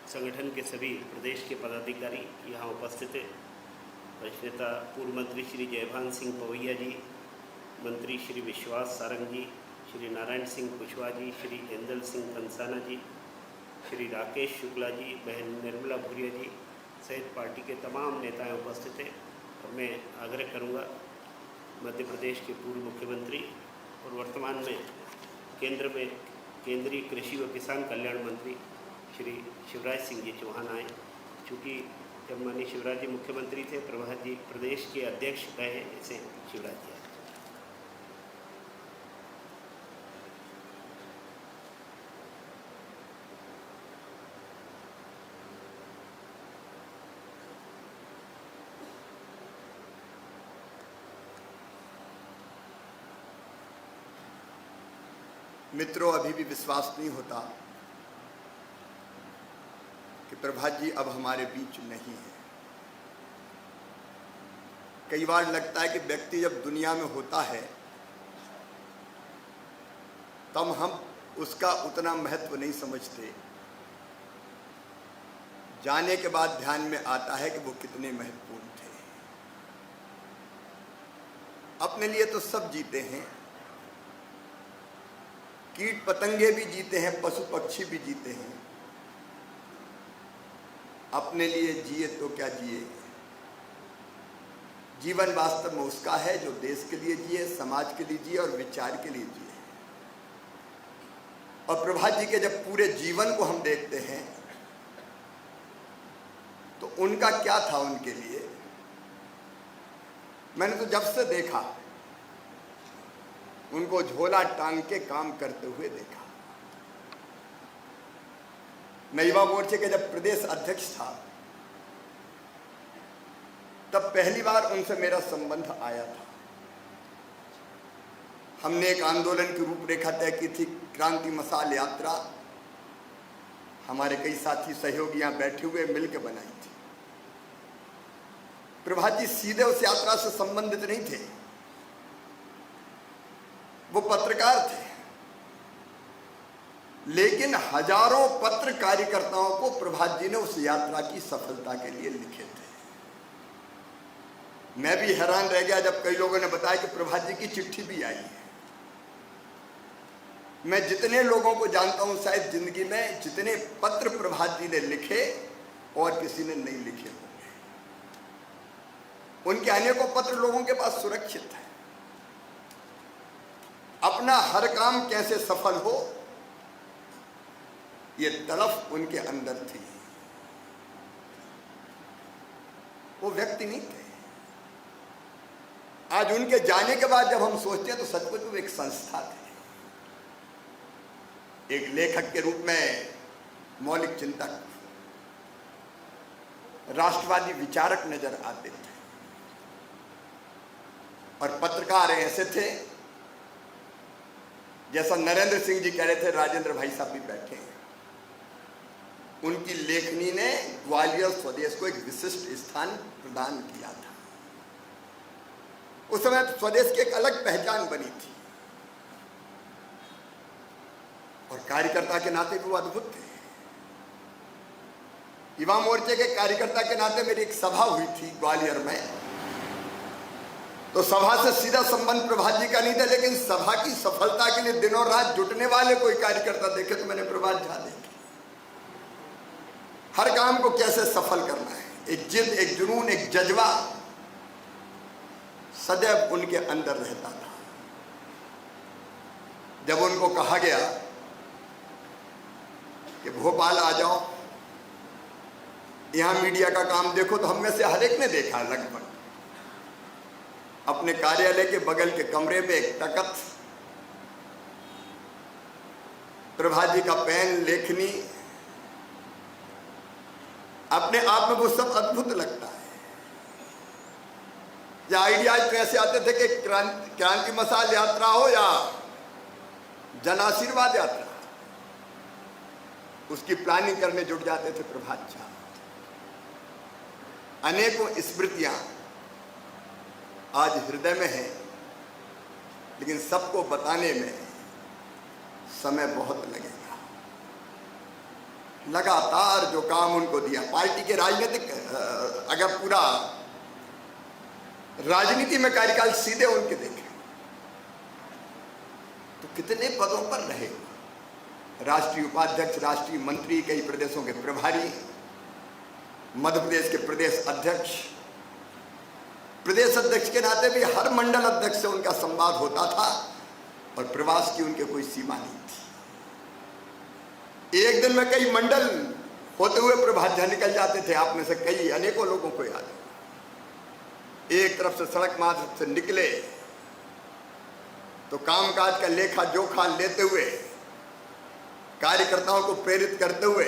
संगठन के सभी प्रदेश के पदाधिकारी यहाँ उपस्थित हैं। वरिष्ठ नेता पूर्व मंत्री श्री जयभान सिंह पवैया जी, मंत्री श्री विश्वास सारंग जी, श्री नारायण सिंह कुशवाहा जी, श्री इंदल सिंह कंसाना जी, श्री राकेश शुक्ला जी, बहन निर्मला भूरिया जी सहित पार्टी के तमाम नेताएं उपस्थित हैं। और मैं आग्रह करूंगा मध्य प्रदेश के पूर्व मुख्यमंत्री और वर्तमान में केंद्र में केंद्रीय कृषि व किसान कल्याण मंत्री श्री शिवराज सिंह जी चौहान आए। चूँकि जब माननीय शिवराज जी मुख्यमंत्री थे, प्रभात जी प्रदेश के अध्यक्ष रहे, ऐसे शिवराज जी आए। मित्रों, अभी भी विश्वास नहीं होता कि प्रभात जी अब हमारे बीच नहीं है। कई बार लगता है कि व्यक्ति जब दुनिया में होता है तब हम उसका उतना महत्व नहीं समझते, जाने के बाद ध्यान में आता है कि वो कितने महत्वपूर्ण थे। अपने लिए तो सब जीते हैं, कीट पतंगे भी जीते हैं, पशु पक्षी भी जीते हैं। अपने लिए जिए तो क्या जिए। जीवन वास्तव में उसका है जो देश के लिए जिए, समाज के लिए जिए और विचार के लिए जिए। और प्रभात जी के जब पूरे जीवन को हम देखते हैं तो उनका क्या था उनके लिए। मैंने तो जब से देखा उनको झोला टांग के काम करते हुए देखा। मैं युवा मोर्चे के जब प्रदेश अध्यक्ष था तब पहली बार उनसे मेरा संबंध आया था। हमने एक आंदोलन की रूपरेखा तय की थी, क्रांति मशाल यात्रा। हमारे कई साथी सहयोगी यहाँ बैठे हुए मिलकर बनाई थी। प्रभात जी सीधे उस यात्रा से संबंधित नहीं थे, वो पत्रकार थे, लेकिन हजारों पत्र कार्यकर्ताओं को प्रभात जी ने उस यात्रा की सफलता के लिए लिखे थे। मैं भी हैरान रह गया जब कई लोगों ने बताया कि प्रभात जी की चिट्ठी भी आई है। मैं जितने लोगों को जानता हूं, शायद जिंदगी में जितने पत्र प्रभात जी ने लिखे और किसी ने नहीं लिखे होंगे। उनके अनेकों पत्र लोगों के पास सुरक्षित है। अपना हर काम कैसे सफल हो, ये तड़फ उनके अंदर थी। वो व्यक्ति नहीं थे। आज उनके जाने के बाद जब हम सोचते हैं तो सचमुच वो एक संस्था थे। एक लेखक के रूप में मौलिक चिंतक, राष्ट्रवादी विचारक नजर आते थे, और पत्रकार ऐसे थे जैसा नरेंद्र सिंह जी कह रहे थे, राजेंद्र भाई साहब भी बैठे हैं। उनकी लेखनी ने ग्वालियर स्वदेश को एक विशिष्ट स्थान प्रदान किया था। उस समय स्वदेश की एक अलग पहचान बनी थी, और कार्यकर्ता के नाते भी वो अद्भुत थे। युवा मोर्चे के कार्यकर्ता के नाते मेरी एक सभा हुई थी ग्वालियर में, तो सभा से सीधा संबंध प्रभात जी का नहीं था, लेकिन सभा की सफलता के लिए दिनों रात जुटने वाले कोई कार्यकर्ता देखे तो मैंने प्रभात झा देखे। हर काम को कैसे सफल करना है, एक जिद, एक जुनून, एक जज्बा सदैव उनके अंदर रहता था। जब उनको कहा गया कि भोपाल आ जाओ, यहां मीडिया का काम देखो, तो हम में से हर एक ने देखा लगभग। अपने कार्यालय के बगल के कमरे में एक तख्त, प्रभात जी का पेन, लेखनी, अपने आप में वो सब अद्भुत लगता है। या आइडियाज तो ऐसे आते थे कि क्रांति मसाल यात्रा हो या जन आशीर्वाद यात्रा, उसकी प्लानिंग करने जुट जाते थे प्रभात झा। अनेकों स्मृतियां आज हृदय में है, लेकिन सबको बताने में समय बहुत लगेगा। लगातार जो काम उनको दिया, पार्टी के राजनीतिक, अगर पूरा राजनीति में कार्यकाल सीधे उनके देखे तो कितने पदों पर रहे। राष्ट्रीय उपाध्यक्ष, राष्ट्रीय मंत्री, कई प्रदेशों के प्रभारी, मध्य प्रदेश के प्रदेश अध्यक्ष, प्रदेश अध्यक्ष के नाते भी हर मंडल अध्यक्ष से उनका संवाद होता था, और प्रवास की उनके कोई सीमा नहीं थी। एक दिन में कई मंडल होते हुए प्रभात झा निकल जाते थे। आप में से कई अनेकों लोगों को याद है, एक तरफ से सड़क मार्ग से निकले तो कामकाज का लेखा जोखा लेते हुए, कार्यकर्ताओं को प्रेरित करते हुए,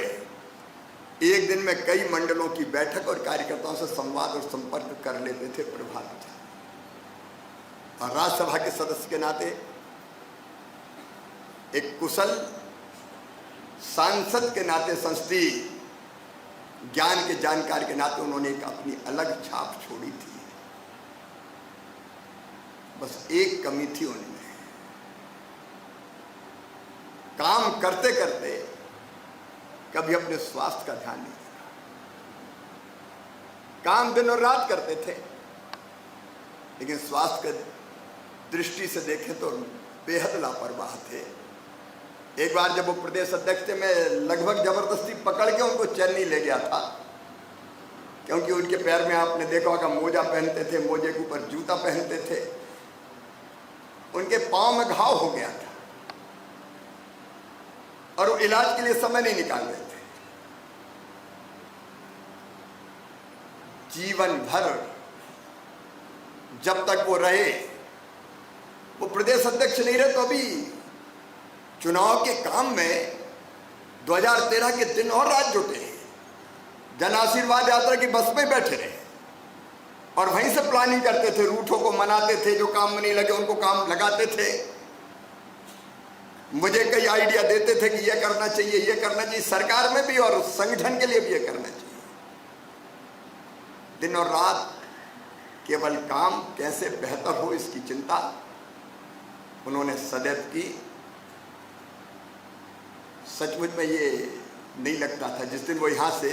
एक दिन में कई मंडलों की बैठक और कार्यकर्ताओं से संवाद और संपर्क कर लेते थे प्रभात झा। और राज्यसभा के सदस्य के नाते, एक कुशल सांसद के नाते, संसदीय ज्ञान के जानकार के नाते उन्होंने एक अपनी अलग छाप छोड़ी थी। बस एक कमी थी उनमें, काम करते करते कभी अपने स्वास्थ्य का ध्यान नहीं रखा। काम दिन और रात करते थे, लेकिन स्वास्थ्य की दृष्टि से देखें तो बेहद लापरवाह थे। एक बार जब वो प्रदेश अध्यक्ष थे, मैं लगभग जबरदस्ती पकड़ के उनको चेन्नई ले गया था, क्योंकि उनके पैर में आपने देखा होगा मोजा पहनते थे, मोजे के ऊपर जूता पहनते थे, उनके पांव में घाव हो गया था और वो इलाज के लिए समय नहीं निकाल रहे थे। जीवन भर जब तक वो रहे, वो प्रदेश अध्यक्ष नहीं रहे, तो अभी चुनाव के काम में 2013 के दिन और रात जुटे, जन आशीर्वाद यात्रा की बस में बैठे रहे और वहीं से प्लानिंग करते थे, रूठों को मनाते थे, जो काम में नहीं लगे उनको काम लगाते थे। मुझे कई आइडिया देते थे कि ये करना चाहिए, ये करना चाहिए, सरकार में भी और संगठन के लिए भी ये करना चाहिए। दिन और रात केवल काम कैसे बेहतर हो इसकी चिंता उन्होंने सदैव की। सचमुच में ये नहीं लगता था, जिस दिन वो यहाँ से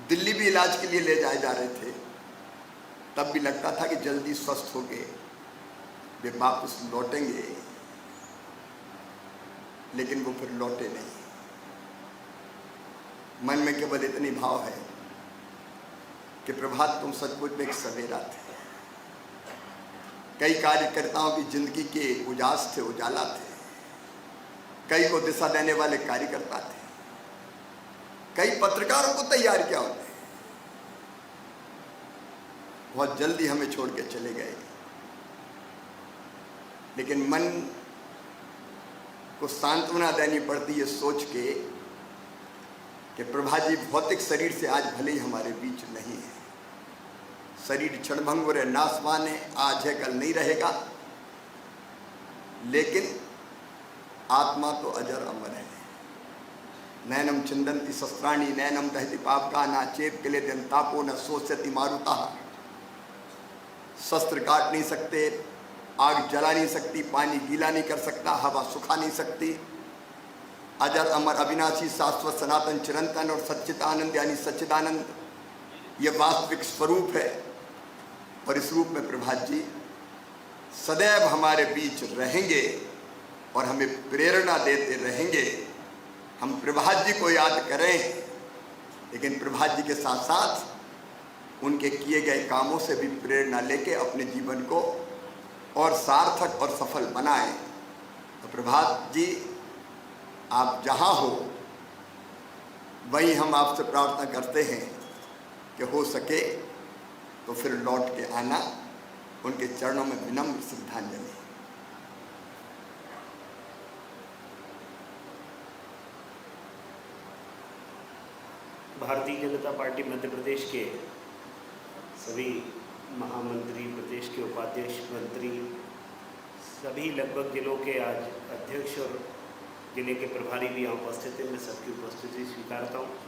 दिल्ली भी इलाज के लिए ले जाए जा रहे थे तब भी लगता था कि जल्दी स्वस्थ हो गए, वे वापस लौटेंगे, लेकिन वो फिर लौटे नहीं। मन में केवल इतनी भाव है कि प्रभात तुम सचमुच में एक सवेरा थे। कई कार्यकर्ताओं की जिंदगी के उजास थे, उजाला थे, कई को दिशा देने वाले कार्यकर्ता थे, कई पत्रकारों को तैयार किया उन्होंने। बहुत जल्दी हमें छोड़ के चले गए, लेकिन मन को सांत्वना देनी पड़ती है सोच के कि प्रभा जी भौतिक शरीर से आज भले ही हमारे बीच नहीं है। शरीर क्षणभंगुर है, नासवान है, आज है कल नहीं रहेगा, लेकिन आत्मा तो अजर अमर है। नैनम चिंदंती शस्त्राणी नैनम दहति पापका ना चेप किले दिन तापो न सोचती मारुता। शस्त्र काट नहीं सकते, आग जला नहीं सकती, पानी गीला नहीं कर सकता, हवा सुखा नहीं सकती। अजर अमर अविनाशी शाश्वत सनातन चिरंतन और सच्चिदानंद यानी सच्चिदानंद ये वास्तविक स्वरूप है। और इस रूप में प्रभात जी सदैव हमारे बीच रहेंगे और हमें प्रेरणा देते रहेंगे। हम प्रभात जी को याद करें, लेकिन प्रभात जी के साथ साथ उनके किए गए कामों से भी प्रेरणा लेके अपने जीवन को और सार्थक और सफल बनाएं। तो प्रभात जी आप जहाँ हो वहीं हम आपसे प्रार्थना करते हैं कि हो सके तो फिर लौट के आना। उनके चरणों में विनम्र श्रद्धांजलि। भारतीय जनता पार्टी मध्य प्रदेश के सभी महामंत्री, प्रदेश के उपाध्यक्ष, मंत्री, सभी लगभग जिलों के आज अध्यक्ष और जिले के प्रभारी भी यहाँ उपस्थित हैं। मैं सबकी उपस्थिति स्वीकारता हूँ।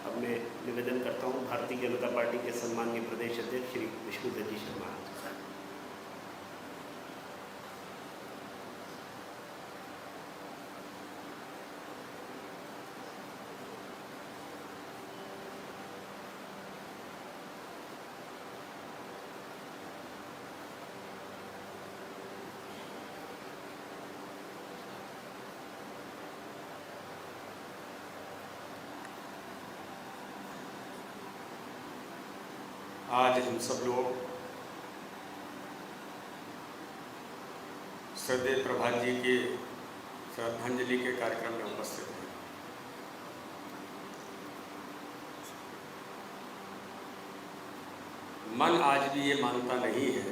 अब मैं निवेदन करता हूँ भारतीय जनता पार्टी के सम्माननीय प्रदेश अध्यक्ष श्री विष्णुदत्त जी शर्मा। आज हम सब लोग श्रद्धेय प्रभात जी के श्रद्धांजलि के कार्यक्रम में उपस्थित हैं। मन आज भी ये मानता नहीं है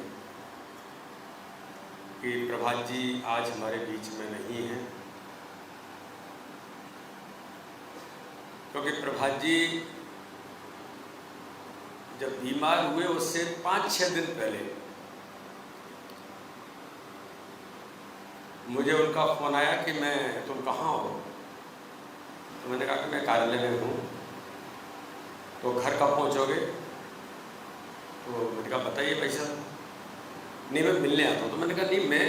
कि प्रभात जी आज हमारे बीच में नहीं हैं, क्योंकि प्रभात जी जब बीमार हुए उससे 5-6 दिन पहले मुझे उनका फ़ोन आया कि तुम कहाँ हो। तो मैंने कहा कि मैं कार्यालय में हूँ। तो घर कब पहुँचोगे? तो मैंने कहा बताइए भाई साहब। नहीं मैं मिलने आता हूँ। तो मैंने कहा नहीं मैं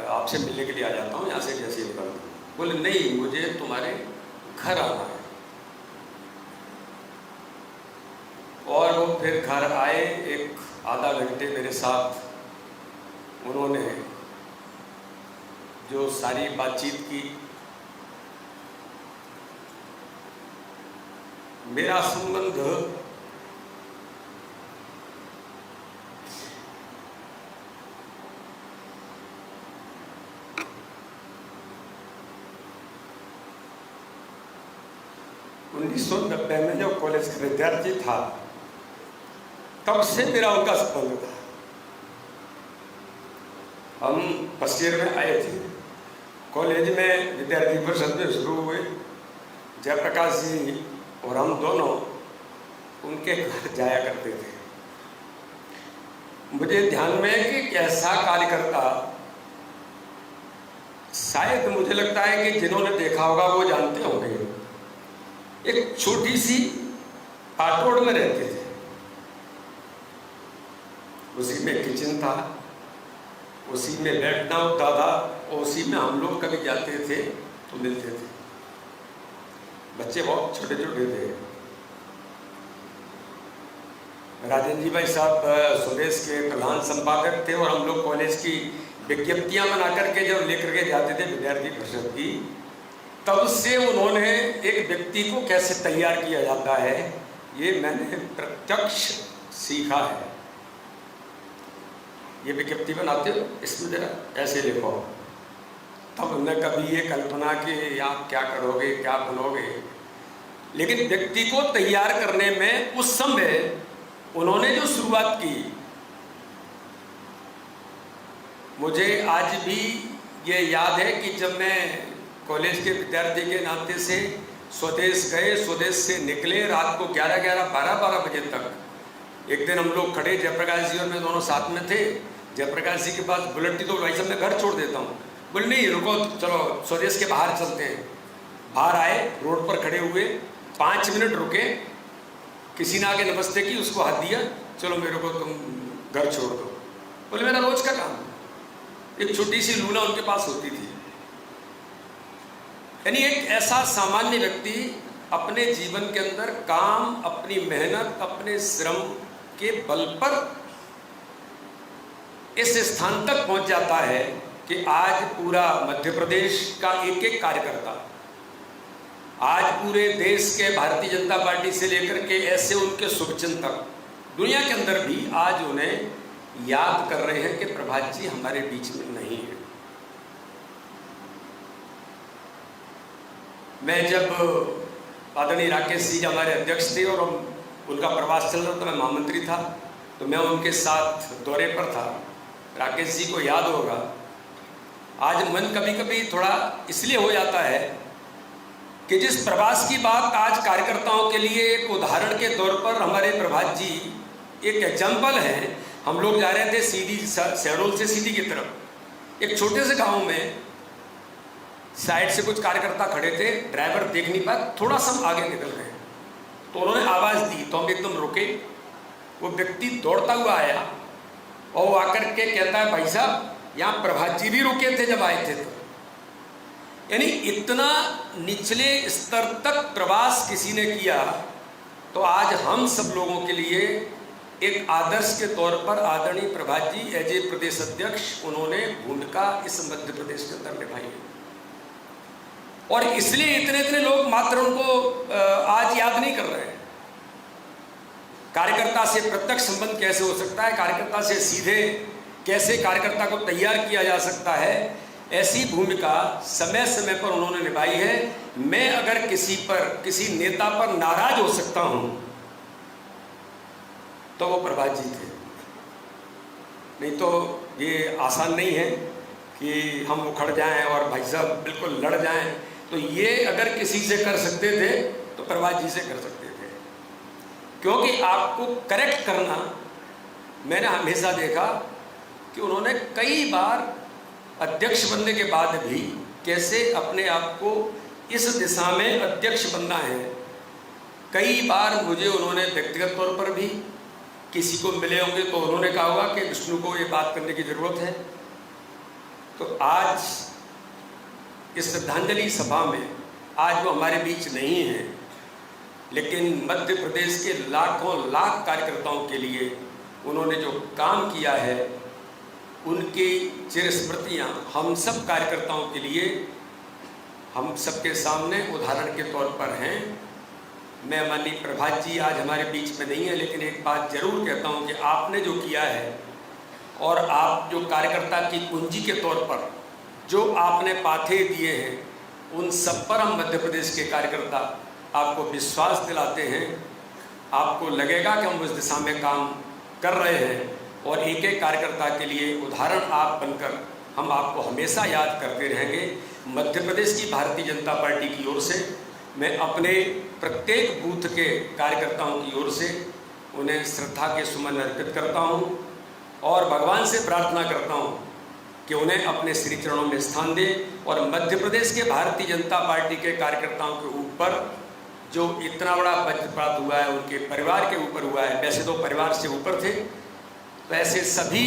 आपसे मिलने के लिए आ जाता हूँ यहाँ से जैसे ही निकलता हूँ। बोले नहीं मुझे तुम्हारे घर आना है। और वो फिर घर आए, एक आधा घंटे मेरे साथ उन्होंने जो सारी बातचीत की, मेरा संबंध उन्नीस 1990 में जो कॉलेज का विद्यार्थी था तब से मेरा उनका संबंध था। हम फर्स्ट ईयर में आए थे, कॉलेज में विद्यार्थी परिषद में शुरू हुए। जयप्रकाश जी और हम दोनों उनके घर जाया करते थे। मुझे ध्यान में है कि कैसा कार्यकर्ता, शायद मुझे लगता है कि जिन्होंने देखा होगा वो जानते होंगे। एक छोटी सी पाटोड़ में रहते थे, उसी में किचन था, उसी में बैठना होता था, और उसी में हम लोग कभी जाते थे तो मिलते थे। बच्चे बहुत छोटे छोटे थे। राजेंद्र जी भाई साहब स्वदेश के प्रधान संपादक थे, और हम लोग कॉलेज की विज्ञप्तियां बना करके जब लेकर के जाते थे विद्यार्थी परिषद की, तब से उन्होंने एक व्यक्ति को कैसे तैयार किया जाता है ये मैंने प्रत्यक्ष सीखा है। ये विज्ञप्ति बनाते हो, इसमें जरा ऐसे लिखो, तब हमने कभी ये कल्पना कि आप क्या करोगे, क्या बनोगे, लेकिन व्यक्ति को तैयार करने में उस समय उन्होंने जो शुरुआत की, मुझे आज भी ये याद है कि जब मैं कॉलेज के विद्यार्थी के नाते से स्वदेश गए, स्वदेश से निकले, रात को 11-11, 12-12 बजे तक एक दिन हम लोग खड़े, जयप्रकाश जी और मैं दोनों साथ में थे। जयप्रकाश जी के पास बुलेट थी, तो भाई साहब मैं घर छोड़ देता हूँ। बोले नहीं रुको, चलो स्वदेश के बाहर चलते हैं। बाहर आए, रोड पर खड़े हुए, 5 मिनट रुके, किसी ने आगे नमस्ते की, उसको हाथ दिया, चलो मेरे को तुम घर छोड़ दो। बोले मेरा रोज का काम। एक छोटी सी लूना उनके पास होती थी। यानी एक ऐसा सामान्य व्यक्ति अपने जीवन के अंदर काम, अपनी मेहनत, अपने श्रम के बल पर इस स्थान तक पहुंच जाता है कि आज पूरा मध्य प्रदेश का एक एक कार्यकर्ता, आज पूरे देश के भारतीय जनता पार्टी से लेकर के ऐसे उनके शुभचिंतक दुनिया के अंदर भी आज उन्हें याद कर रहे हैं कि प्रभात जी हमारे बीच में नहीं है। मैं जब आदरणीय राकेश जी हमारे अध्यक्ष थे और उनका प्रवास चल रहा था, मैं महामंत्री था, तो मैं उनके साथ दौरे पर था। राकेश जी को याद होगा, आज मन कभी कभी थोड़ा इसलिए हो जाता है कि जिस प्रवास की बात आज कार्यकर्ताओं के लिए एक उदाहरण के तौर पर हमारे प्रभात जी एक एग्जाम्पल है। हम लोग जा रहे थे सीधी शहडोल से सीधी की तरफ, एक छोटे से गांव में साइड से कुछ कार्यकर्ता खड़े थे, ड्राइवर देख नहीं पाया, थोड़ा सा आगे निकल गए, तो उन्होंने आवाज़ दी तो हम एकदम रुके। वो व्यक्ति दौड़ता हुआ आया और वो आकर के कहता है भाई साहब यहाँ प्रभात जी भी रुके थे जब आए थे। तो यानी इतना निचले स्तर तक प्रवास किसी ने किया, तो आज हम सब लोगों के लिए एक आदर्श के तौर पर आदरणीय प्रभात जी एज ए प्रदेश अध्यक्ष उन्होंने भूमिका इस मध्य प्रदेश के अंदर निभाई है। और इसलिए इतने इतने लोग मात्र उनको आज याद नहीं कर रहे हैं। कार्यकर्ता से प्रत्यक्ष संबंध कैसे हो सकता है, कार्यकर्ता से सीधे कैसे कार्यकर्ता को तैयार किया जा सकता है, ऐसी भूमिका समय समय पर उन्होंने निभाई है। मैं अगर किसी नेता पर नाराज हो सकता हूं तो वो प्रभात जी थे, नहीं तो ये आसान नहीं है कि हम उखड़ जाएं और भाई साहब बिल्कुल लड़ जाएं। तो ये अगर किसी से कर सकते थे तो प्रभात जी से कर सकते थे, क्योंकि आपको करेक्ट करना मैंने हमेशा देखा कि उन्होंने कई बार अध्यक्ष बनने के बाद भी कैसे अपने आप को इस दिशा में अध्यक्ष बनना है। कई बार मुझे उन्होंने व्यक्तिगत तौर पर भी किसी को मिले होंगे तो उन्होंने कहा होगा कि विष्णु को ये बात करने की ज़रूरत है। तो आज इस श्रद्धांजलि सभा में आज वो हमारे बीच नहीं है, लेकिन मध्य प्रदेश के लाखों लाख कार्यकर्ताओं के लिए उन्होंने जो काम किया है उनकी चिर स्मृतियाँ हम सब कार्यकर्ताओं के लिए हम सबके सामने उदाहरण के तौर पर हैं। मैं माननीय प्रभात जी आज हमारे बीच में नहीं है, लेकिन एक बात जरूर कहता हूँ कि आपने जो किया है और आप जो कार्यकर्ता की पूंजी के तौर पर जो आपने पाथे दिए हैं, उन सब पर हम मध्य प्रदेश के कार्यकर्ता आपको विश्वास दिलाते हैं। आपको लगेगा कि हम उस दिशा में काम कर रहे हैं और एक एक कार्यकर्ता के लिए उदाहरण आप बनकर हम आपको हमेशा याद करते रहेंगे। मध्य प्रदेश की भारतीय जनता पार्टी की ओर से मैं अपने प्रत्येक बूथ के कार्यकर्ताओं की ओर से उन्हें श्रद्धा के सुमन अर्पित करता हूं और भगवान से प्रार्थना करता हूं कि उन्हें अपने श्री चरणों में स्थान दे और मध्य प्रदेश के भारतीय जनता पार्टी के कार्यकर्ताओं के ऊपर जो इतना बड़ा वज्रपात हुआ है उनके परिवार के ऊपर हुआ है। वैसे तो परिवार से ऊपर थे, तो ऐसे सभी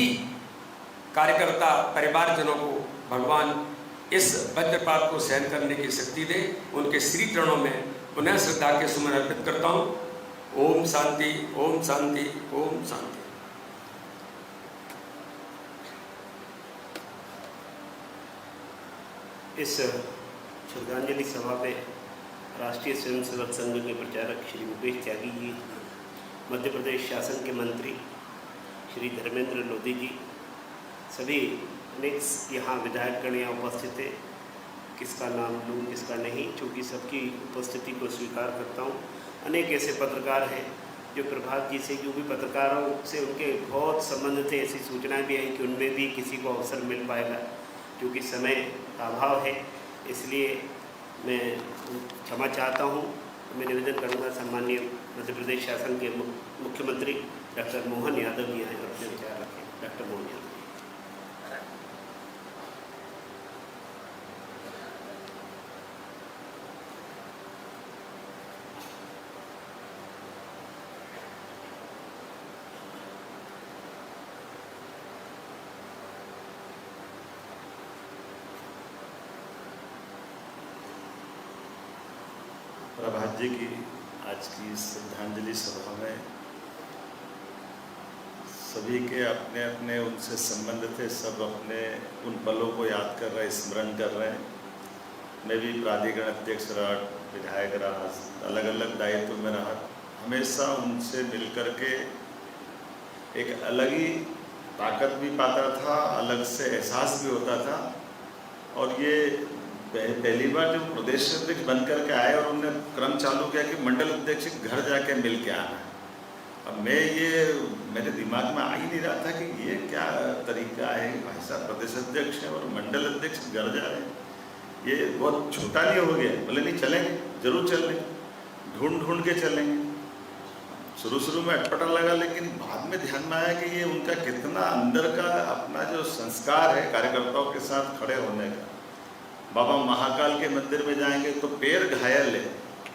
कार्यकर्ता परिवारजनों को भगवान इस वज्रपात को सहन करने की शक्ति दे। उनके श्री चरणों में पुनः श्रद्धा के सुमन अर्पित करता हूँ। ओम शांति, ओम शांति, ओम शांति। इस श्रद्धांजलि सभा में राष्ट्रीय स्वयंसेवक संघ के प्रचारक श्री भूपेश त्यागी जी, मध्य प्रदेश शासन के मंत्री श्री धर्मेंद्र लोधी जी, सभी अनेक यहाँ विधायकगण यहाँ उपस्थित थे। किसका नाम लूँ किसका नहीं, चूँकि सबकी उपस्थिति को स्वीकार करता हूँ। अनेक ऐसे पत्रकार हैं जो प्रभात जी से, जो भी पत्रकारों से उनके बहुत संबंध थे। ऐसी सूचनाएं भी आई कि उनमें भी किसी को अवसर मिल पाएगा, क्योंकि समय का अभाव है। इसलिए मैं क्षमा चाहता हूँ। मैं निवेदन करूँगा सम्मानीय मध्य प्रदेश शासन के मुख्यमंत्री डॉक्टर मोहन यादव जी आए और अपने विचार रखें। डॉक्टर मोहन यादव। प्रभात जी की आज की श्रद्धांजलि सभा में सभी के अपने अपने उनसे संबंध थे, सब अपने उन पलों को याद कर रहे, स्मरण कर रहे हैं। मैं भी प्राधिकरण अध्यक्ष रहा, विधायक रहा, अलग अलग दायित्व में रहा। हमेशा उनसे मिलकर के एक अलग ही ताकत भी पाता था, अलग से एहसास भी होता था। और ये पहली बार जब प्रदेश अध्यक्ष बन करके आए और उन्होंने क्रम चालू किया कि मंडल अध्यक्ष के घर जाके मिल के आना है। अब मेरे दिमाग में आ ही नहीं रहा था कि ये क्या तरीका है, भाई साहब प्रदेश अध्यक्ष हैं और मंडल अध्यक्ष घर जा रहे हैं, ये बहुत छोटा नहीं हो गया। बोले नहीं चलेंगे, जरूर चलेंगे, ढूंढ के चलेंगे। शुरू में अटपटा लगा, लेकिन बाद में ध्यान में आया कि ये उनका कितना अंदर का अपना जो संस्कार है कार्यकर्ताओं के साथ खड़े होने का। बाबा महाकाल के मंदिर में जाएंगे तो पैर घायल है,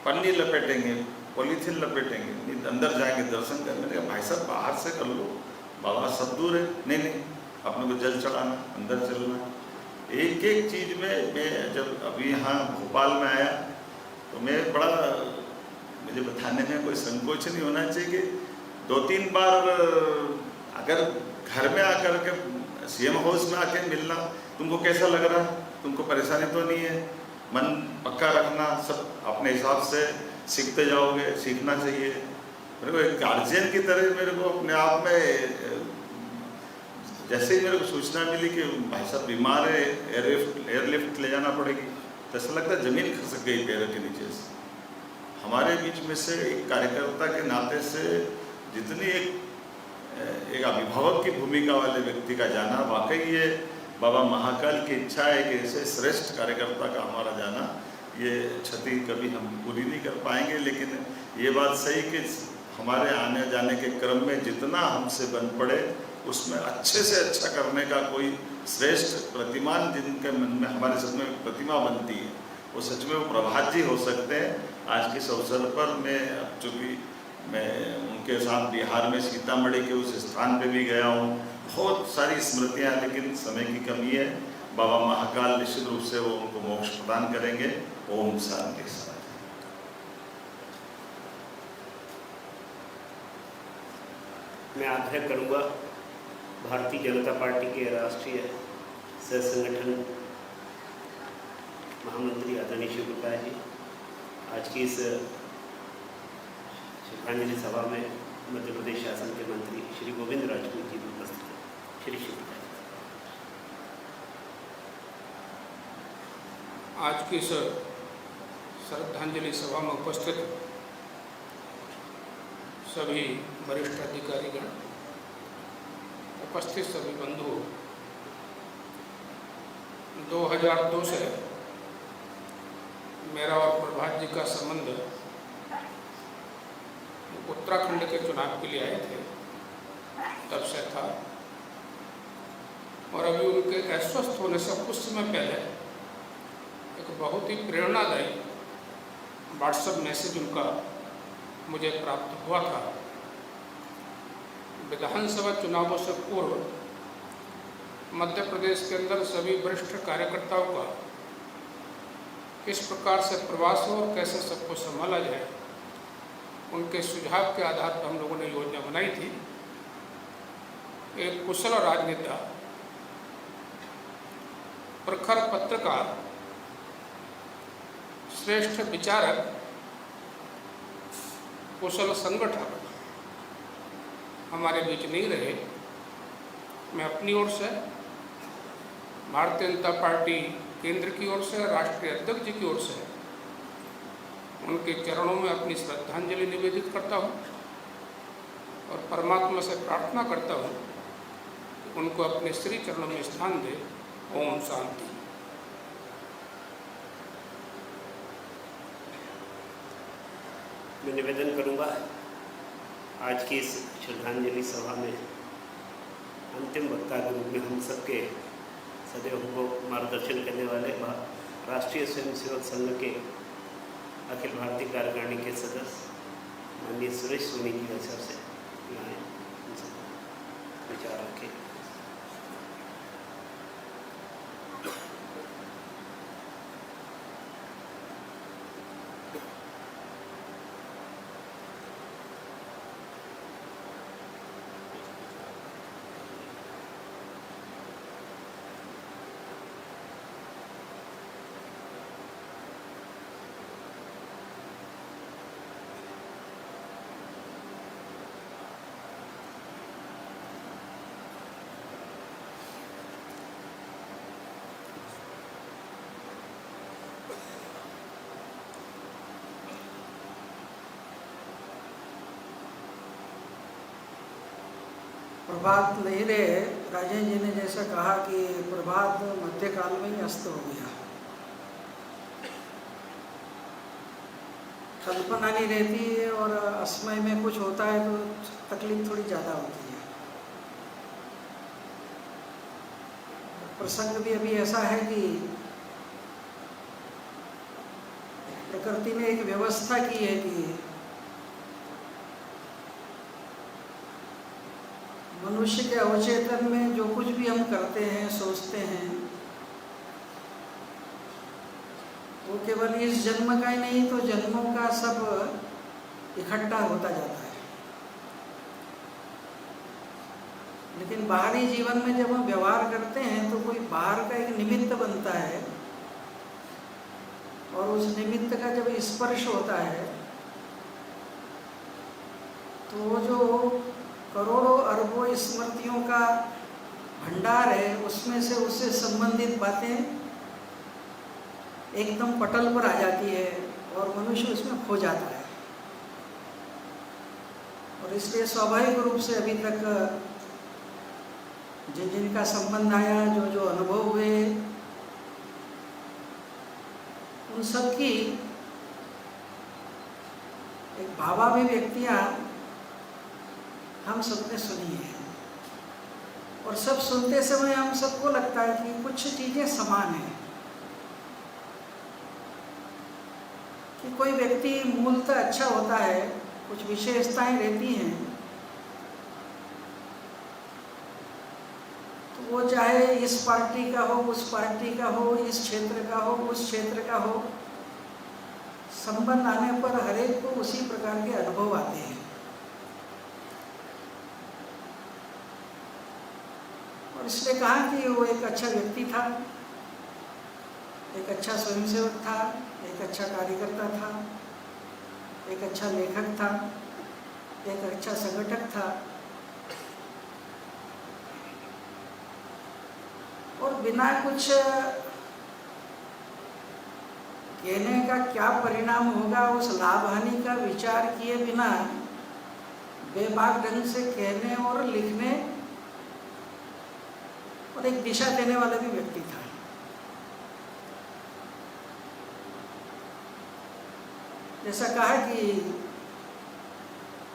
पन्नी लपेटेंगे, पॉलीथीन लपेटेंगे, अंदर जाएंगे दर्शन करने। मैंने कहा भाई साहब बाहर से कर लो, बाबा सब दूर है। नहीं अपने को जल चढ़ाना, अंदर चलना। एक एक चीज़ में मैं जब अभी यहाँ भोपाल में आया तो मैं बड़ा, मुझे बताने में कोई संकोच नहीं होना चाहिए कि 2-3 बार अगर घर में आकर के सीएम हाउस में आके मिलना, तुमको कैसा लग रहा है, तुमको परेशानी तो नहीं है, मन पक्का रखना, सब अपने हिसाब से सीखते जाओगे, सीखना चाहिए। मेरे को एक गार्जियन की तरह मेरे को अपने आप में, जैसे ही मेरे को सूचना मिली कि भाई साहब बीमार है, एयरलिफ्ट ले जाना पड़ेगी, तो ऐसा लगता है ज़मीन खसक गई पैरों के नीचे से। हमारे बीच में से एक कार्यकर्ता के नाते से जितनी एक अभिभावक की भूमिका वाले व्यक्ति का जाना, वाकई ये बाबा महाकाल की इच्छा है कि ऐसे श्रेष्ठ कार्यकर्ता का हमारा जाना, ये क्षति कभी हम पूरी नहीं कर पाएंगे। लेकिन ये बात सही कि हमारे आने जाने के क्रम में जितना हमसे बन पड़े उसमें अच्छे से अच्छा करने का कोई श्रेष्ठ प्रतिमान जिनके मन में, हमारे सच में प्रतिमा बनती है, वो सच में वो प्रभात जी हो सकते हैं। आज के इस अवसर पर मैं, चूँकि मैं उनके साथ बिहार में सीतामढ़ी के उस स्थान पे भी गया हूँ, बहुत सारी स्मृतियाँ, लेकिन समय की कमी है। बाबा महाकाल निश्चित रूप से वो उनको मोक्ष प्रदान करेंगे। ओम शांति। मैं आग्रह करूँगा भारतीय जनता पार्टी के राष्ट्रीय सह संगठन महामंत्री आदरणीय शिव प्रकाश जी, आज की इस श्रद्धांजलि सभा में मध्य प्रदेश शासन के मंत्री श्री गोविंद राजपूत जी भी उपस्थित हैं। श्री शिव प्रकाश। आज की इस श्रद्धांजलि सभा में उपस्थित सभी वरिष्ठ अधिकारीगण, उपस्थित सभी बंधु, 2002 से मेरा और प्रभात जी का संबंध उत्तराखंड के चुनाव के लिए आए थे तब से था, और अभी उनके अस्वस्थ होने से कुछ समय पहले एक बहुत ही प्रेरणादायी व्हाट्सएप मैसेज उनका मुझे प्राप्त हुआ था, विधानसभा चुनावों से पूर्व मध्य प्रदेश के अंदर सभी वरिष्ठ कार्यकर्ताओं का किस प्रकार से प्रवास हो और कैसे सबको संभाला जाए, उनके सुझाव के आधार पर हम लोगों ने योजना बनाई थी। एक कुशल राजनेता, प्रखर पत्रकार, श्रेष्ठ विचारक, कुशल संगठक हमारे बीच नहीं रहे। मैं अपनी ओर से, भारतीय जनता पार्टी केंद्र की ओर से, राष्ट्रीय अध्यक्ष जी की ओर से उनके चरणों में अपनी श्रद्धांजलि निवेदित करता हूँ और परमात्मा से प्रार्थना करता हूँ कि उनको अपने श्री चरणों में स्थान दे। ओम शांति। मैं निवेदन करूंगा, आज की इस श्रद्धांजलि सभा में अंतिम वक्ता के रूप में हम सबके सदैव हमको मार्गदर्शन करने वाले राष्ट्रीय स्वयंसेवक संघ के अखिल भारतीय कार्यकारिणी के सदस्य माननीय सुरेश सोनी जी अवसर से यहाँ विचार रखें। प्रभात लहरे, राजेंद्र जी ने जैसा कहा कि प्रभात मध्यकाल में ही अस्त हो गया। कल्पना नहीं रहती है और असमय में कुछ होता है तो तकलीफ थोड़ी ज़्यादा होती है। प्रसंग भी अभी ऐसा है कि प्रकृति ने एक व्यवस्था की है कि मनुष्य के अवचेतन में जो कुछ भी हम करते हैं, सोचते हैं, वो केवल इस जन्म का ही नहीं तो जन्मों का सब इकट्ठा होता जाता है। लेकिन बाहरी जीवन में जब हम व्यवहार करते हैं तो कोई बाहर का एक निमित्त बनता है और उस निमित्त का जब स्पर्श होता है तो वो जो करोड़ों अरबों स्मृतियों का भंडार है उसमें से उससे संबंधित बातें एकदम पटल पर आ जाती है और मनुष्य उसमें खो जाता है। और इसलिए स्वाभाविक रूप से अभी तक जिन जिनका संबंध आया, जो जो अनुभव हुए, उन सब की एक भावाभिव्यक्तियाँ हम सबने सुनी है। और सब सुनते समय हम सबको लगता है कि कुछ चीज़ें समान हैं, कि कोई व्यक्ति मूलतः अच्छा होता है, कुछ विशेषताएं रहती हैं, तो वो चाहे इस पार्टी का हो, उस पार्टी का हो, इस क्षेत्र का हो, उस क्षेत्र का हो, संबंध आने पर हरेक को उसी प्रकार के अनुभव आते हैं। और इसलिए कहा कि वो एक अच्छा व्यक्ति था, एक अच्छा स्वयंसेवक था, एक अच्छा कार्यकर्ता था, एक अच्छा लेखक था, एक अच्छा संगठक था। और बिना कुछ कहने का क्या परिणाम होगा उस लाभ हानि का विचार किए बिना बेबाक ढंग से कहने और लिखने और एक दिशा देने वाला भी व्यक्ति था। जैसा कहा कि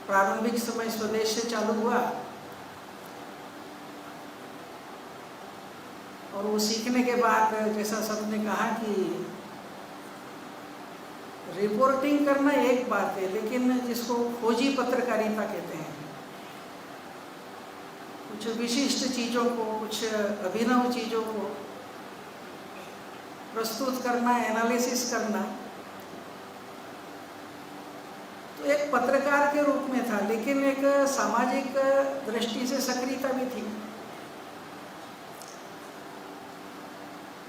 प्रारंभिक समय स्वदेश से चालू हुआ और वो सीखने के बाद जैसा सबने कहा कि रिपोर्टिंग करना एक बात है, लेकिन जिसको खोजी पत्रकारिता कहते हैं, कुछ विशिष्ट चीज़ों को, कुछ अभिनव चीज़ों को प्रस्तुत करना, एनालिसिस करना, तो एक पत्रकार के रूप में था, लेकिन एक सामाजिक दृष्टि से सक्रियता भी थी।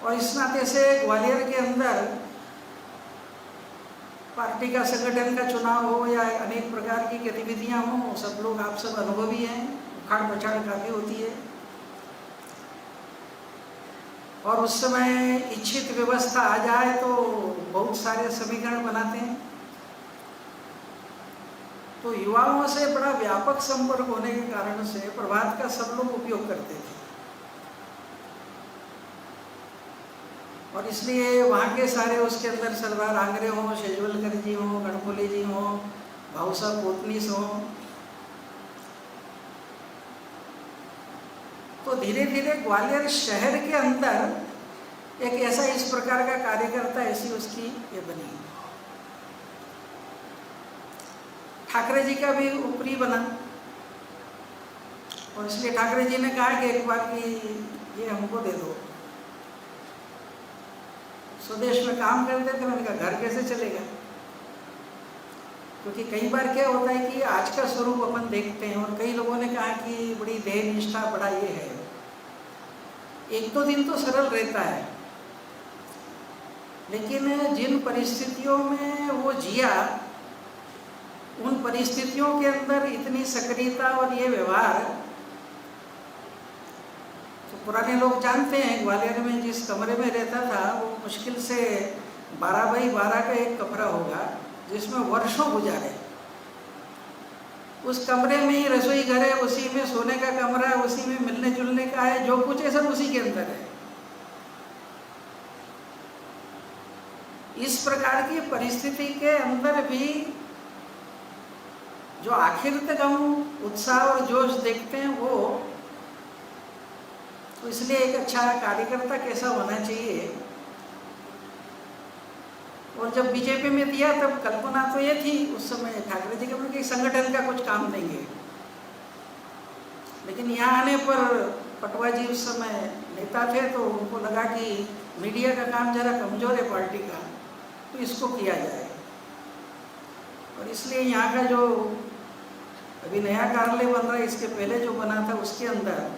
और इस नाते से ग्वालियर के अंदर पार्टी का संगठन का चुनाव हो या अनेक प्रकार की गतिविधियां हों, सब लोग आप सब अनुभवी हैं, उखाड़ पछाड़ काफ़ी होती है। और उस समय इच्छित व्यवस्था आ जाए तो बहुत सारे समीकरण बनाते हैं। तो युवाओं से बड़ा व्यापक संपर्क होने के कारण से प्रभात का सब लोग उपयोग करते थे, और इसलिए वहाँ के सारे, उसके अंदर सरदार आंग्रे हों, शेजवलकर जी हों, गणपुले जी हों, भाऊ साहब पोतनीस हों, तो धीरे धीरे ग्वालियर शहर के अंदर एक ऐसा इस प्रकार का कार्यकर्ता, ऐसी उसकी ये बनी। ठाकरे जी का भी ऊपरी बना, और इसलिए ठाकरे जी ने कहा कि एक बार कि ये हमको दे दो। स्वदेश में काम करते थे, मैंने कहा घर कैसे चलेगा, क्योंकि कई बार क्या होता है कि आज का स्वरूप अपन देखते हैं, और कई लोगों ने कहा कि बड़ी देह निष्ठा, बड़ा ये है। एक दो दिन तो सरल रहता है, लेकिन जिन परिस्थितियों में वो जिया, उन परिस्थितियों के अंदर इतनी सक्रियता और ये व्यवहार, तो पुराने लोग जानते हैं ग्वालियर में जिस कमरे में रहता था, वो मुश्किल से 12 बाई 12 का एक कमरा होगा, जिसमें वर्षों गुजारे। उस कमरे में ही रसोई घर है, उसी में सोने का कमरा है, उसी में मिलने जुलने का है, जो कुछ है सब उसी के अंदर है। इस प्रकार की परिस्थिति के अंदर भी जो आखिर तक हम उत्साह और जोश देखते हैं, वो तो इसलिए एक अच्छा कार्यकर्ता कैसा होना चाहिए। और जब बीजेपी में दिया तब कल्पना तो ये थी उस समय ठाकरे जी के संगठन का कुछ काम देंगे, लेकिन यहाँ आने पर पटवा जी उस समय नेता थे, तो उनको लगा कि मीडिया का काम जरा कमजोर है पार्टी का, तो इसको किया जाए। और इसलिए यहाँ का जो अभी नया कार्यालय बन रहा है, इसके पहले जो बना था उसके अंदर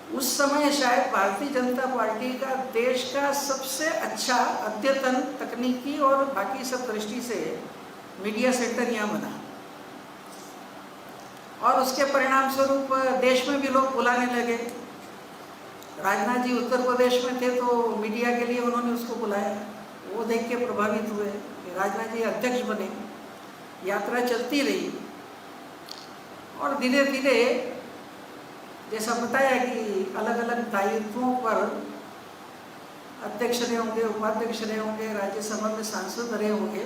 उस समय शायद भारतीय जनता पार्टी का देश का सबसे अच्छा अद्यतन तकनीकी और बाकी सब दृष्टि से मीडिया सेंटर यहाँ बना, और उसके परिणाम स्वरूप देश में भी लोग बुलाने लगे। राजनाथ जी उत्तर प्रदेश में थे, तो मीडिया के लिए उन्होंने उसको बुलाया, वो देख के प्रभावित हुए। राजनाथ जी अध्यक्ष बने, यात्रा चलती रही, और धीरे धीरे जैसा बताया कि अलग अलग दायित्वों पर अध्यक्ष रहे होंगे, उपाध्यक्ष रहे होंगे, राज्यसभा में सांसद रहे होंगे,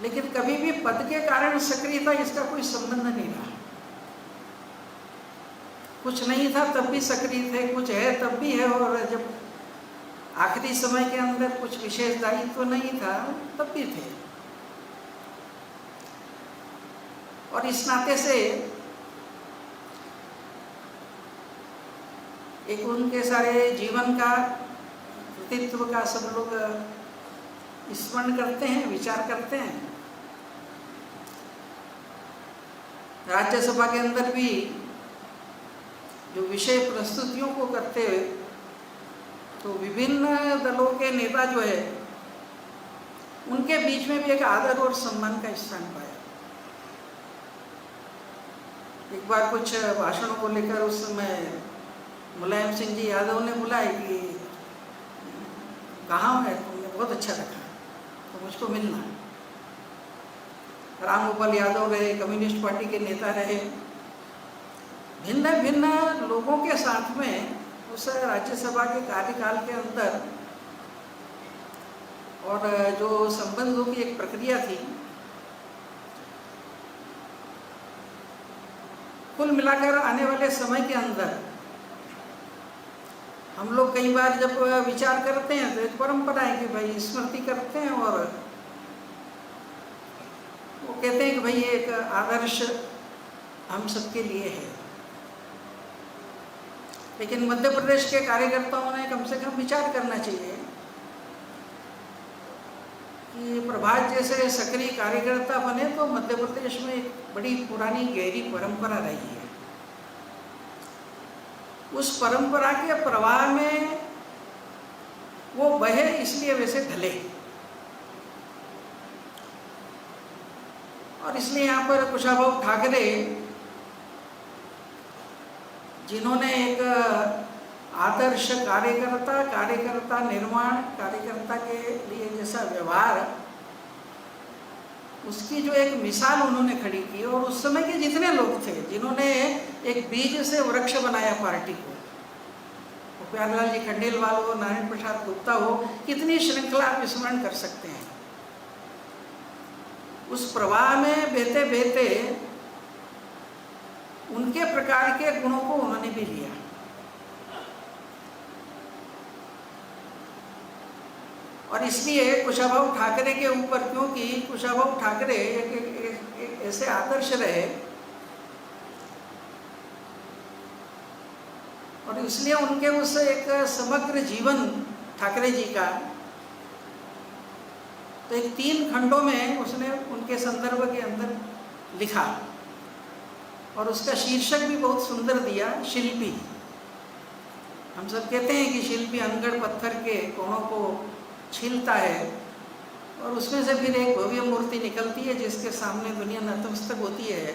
लेकिन कभी भी पद के कारण सक्रियता इसका कोई संबंध नहीं रहा। कुछ नहीं था तब भी सक्रिय थे, कुछ है तब भी है, और जब आखिरी समय के अंदर कुछ विशेष दायित्व नहीं था तब भी थे। और इस नाते से एक उनके सारे जीवन का, कृतित्व का सब लोग स्मरण करते हैं, विचार करते हैं। राज्यसभा के अंदर भी जो विषय प्रस्तुतियों को करते हुए, तो विभिन्न दलों के नेता जो है उनके बीच में भी एक आदर और सम्मान का स्थान पाया। एक बार कुछ भाषणों को लेकर उस समय मुलायम सिंह जी यादव ने बुलाया कि कहाँ है, तुमने बहुत अच्छा रखा, तो मुझको मिलना। राम गोपाल यादव रहे, कम्युनिस्ट पार्टी के नेता रहे, भिन्न भिन्न लोगों के साथ में उस राज्यसभा के कार्यकाल के अंदर, और जो संबंधों की एक प्रक्रिया थी, कुल मिलाकर आने वाले समय के अंदर हम लोग कई बार जब विचार करते हैं तो एक परंपरा है कि भाई स्मृति करते हैं, और वो कहते हैं कि भाई एक आदर्श हम सबके लिए है। लेकिन मध्य प्रदेश के कार्यकर्ताओं ने कम से कम विचार करना चाहिए कि प्रभात जैसे सक्रिय कार्यकर्ता बने तो मध्य प्रदेश में एक बड़ी पुरानी गहरी परंपरा रही है। उस परंपरा के प्रवाह में वो बहे, इसलिए वैसे ढले। और इसलिए यहाँ पर कुशाभाऊ ठाकरे, जिन्होंने एक आदर्श कार्यकर्ता निर्माण, कार्यकर्ता के लिए जैसा व्यवहार, उसकी जो एक मिसाल उन्होंने खड़ी की, और उस समय के जितने लोग थे जिन्होंने एक बीज से वृक्ष बनाया पार्टी को, वो प्यारेलाल जी खंडेलवाल हो, नारायण प्रसाद गुप्ता हो, कितनी श्रृंखला आप स्मरण कर सकते हैं। उस प्रवाह में बहते बहते उनके प्रकार के गुणों को उन्होंने भी लिया। और इसलिए कुशाभाऊ ठाकरे के ऊपर, क्योंकि कुशाभाऊ ठाकरे एक ऐसे आदर्श रहे, और इसलिए उनके उस एक समग्र जीवन ठाकरे जी का, तो एक 3 खंडों में उसने उनके संदर्भ के अंदर लिखा, और उसका शीर्षक भी बहुत सुंदर दिया, शिल्पी। हम सब कहते हैं कि शिल्पी अनगढ़ पत्थर के कोणों को छीलता है, और उसमें से फिर एक भव्य मूर्ति निकलती है जिसके सामने दुनिया नतमस्तक होती है।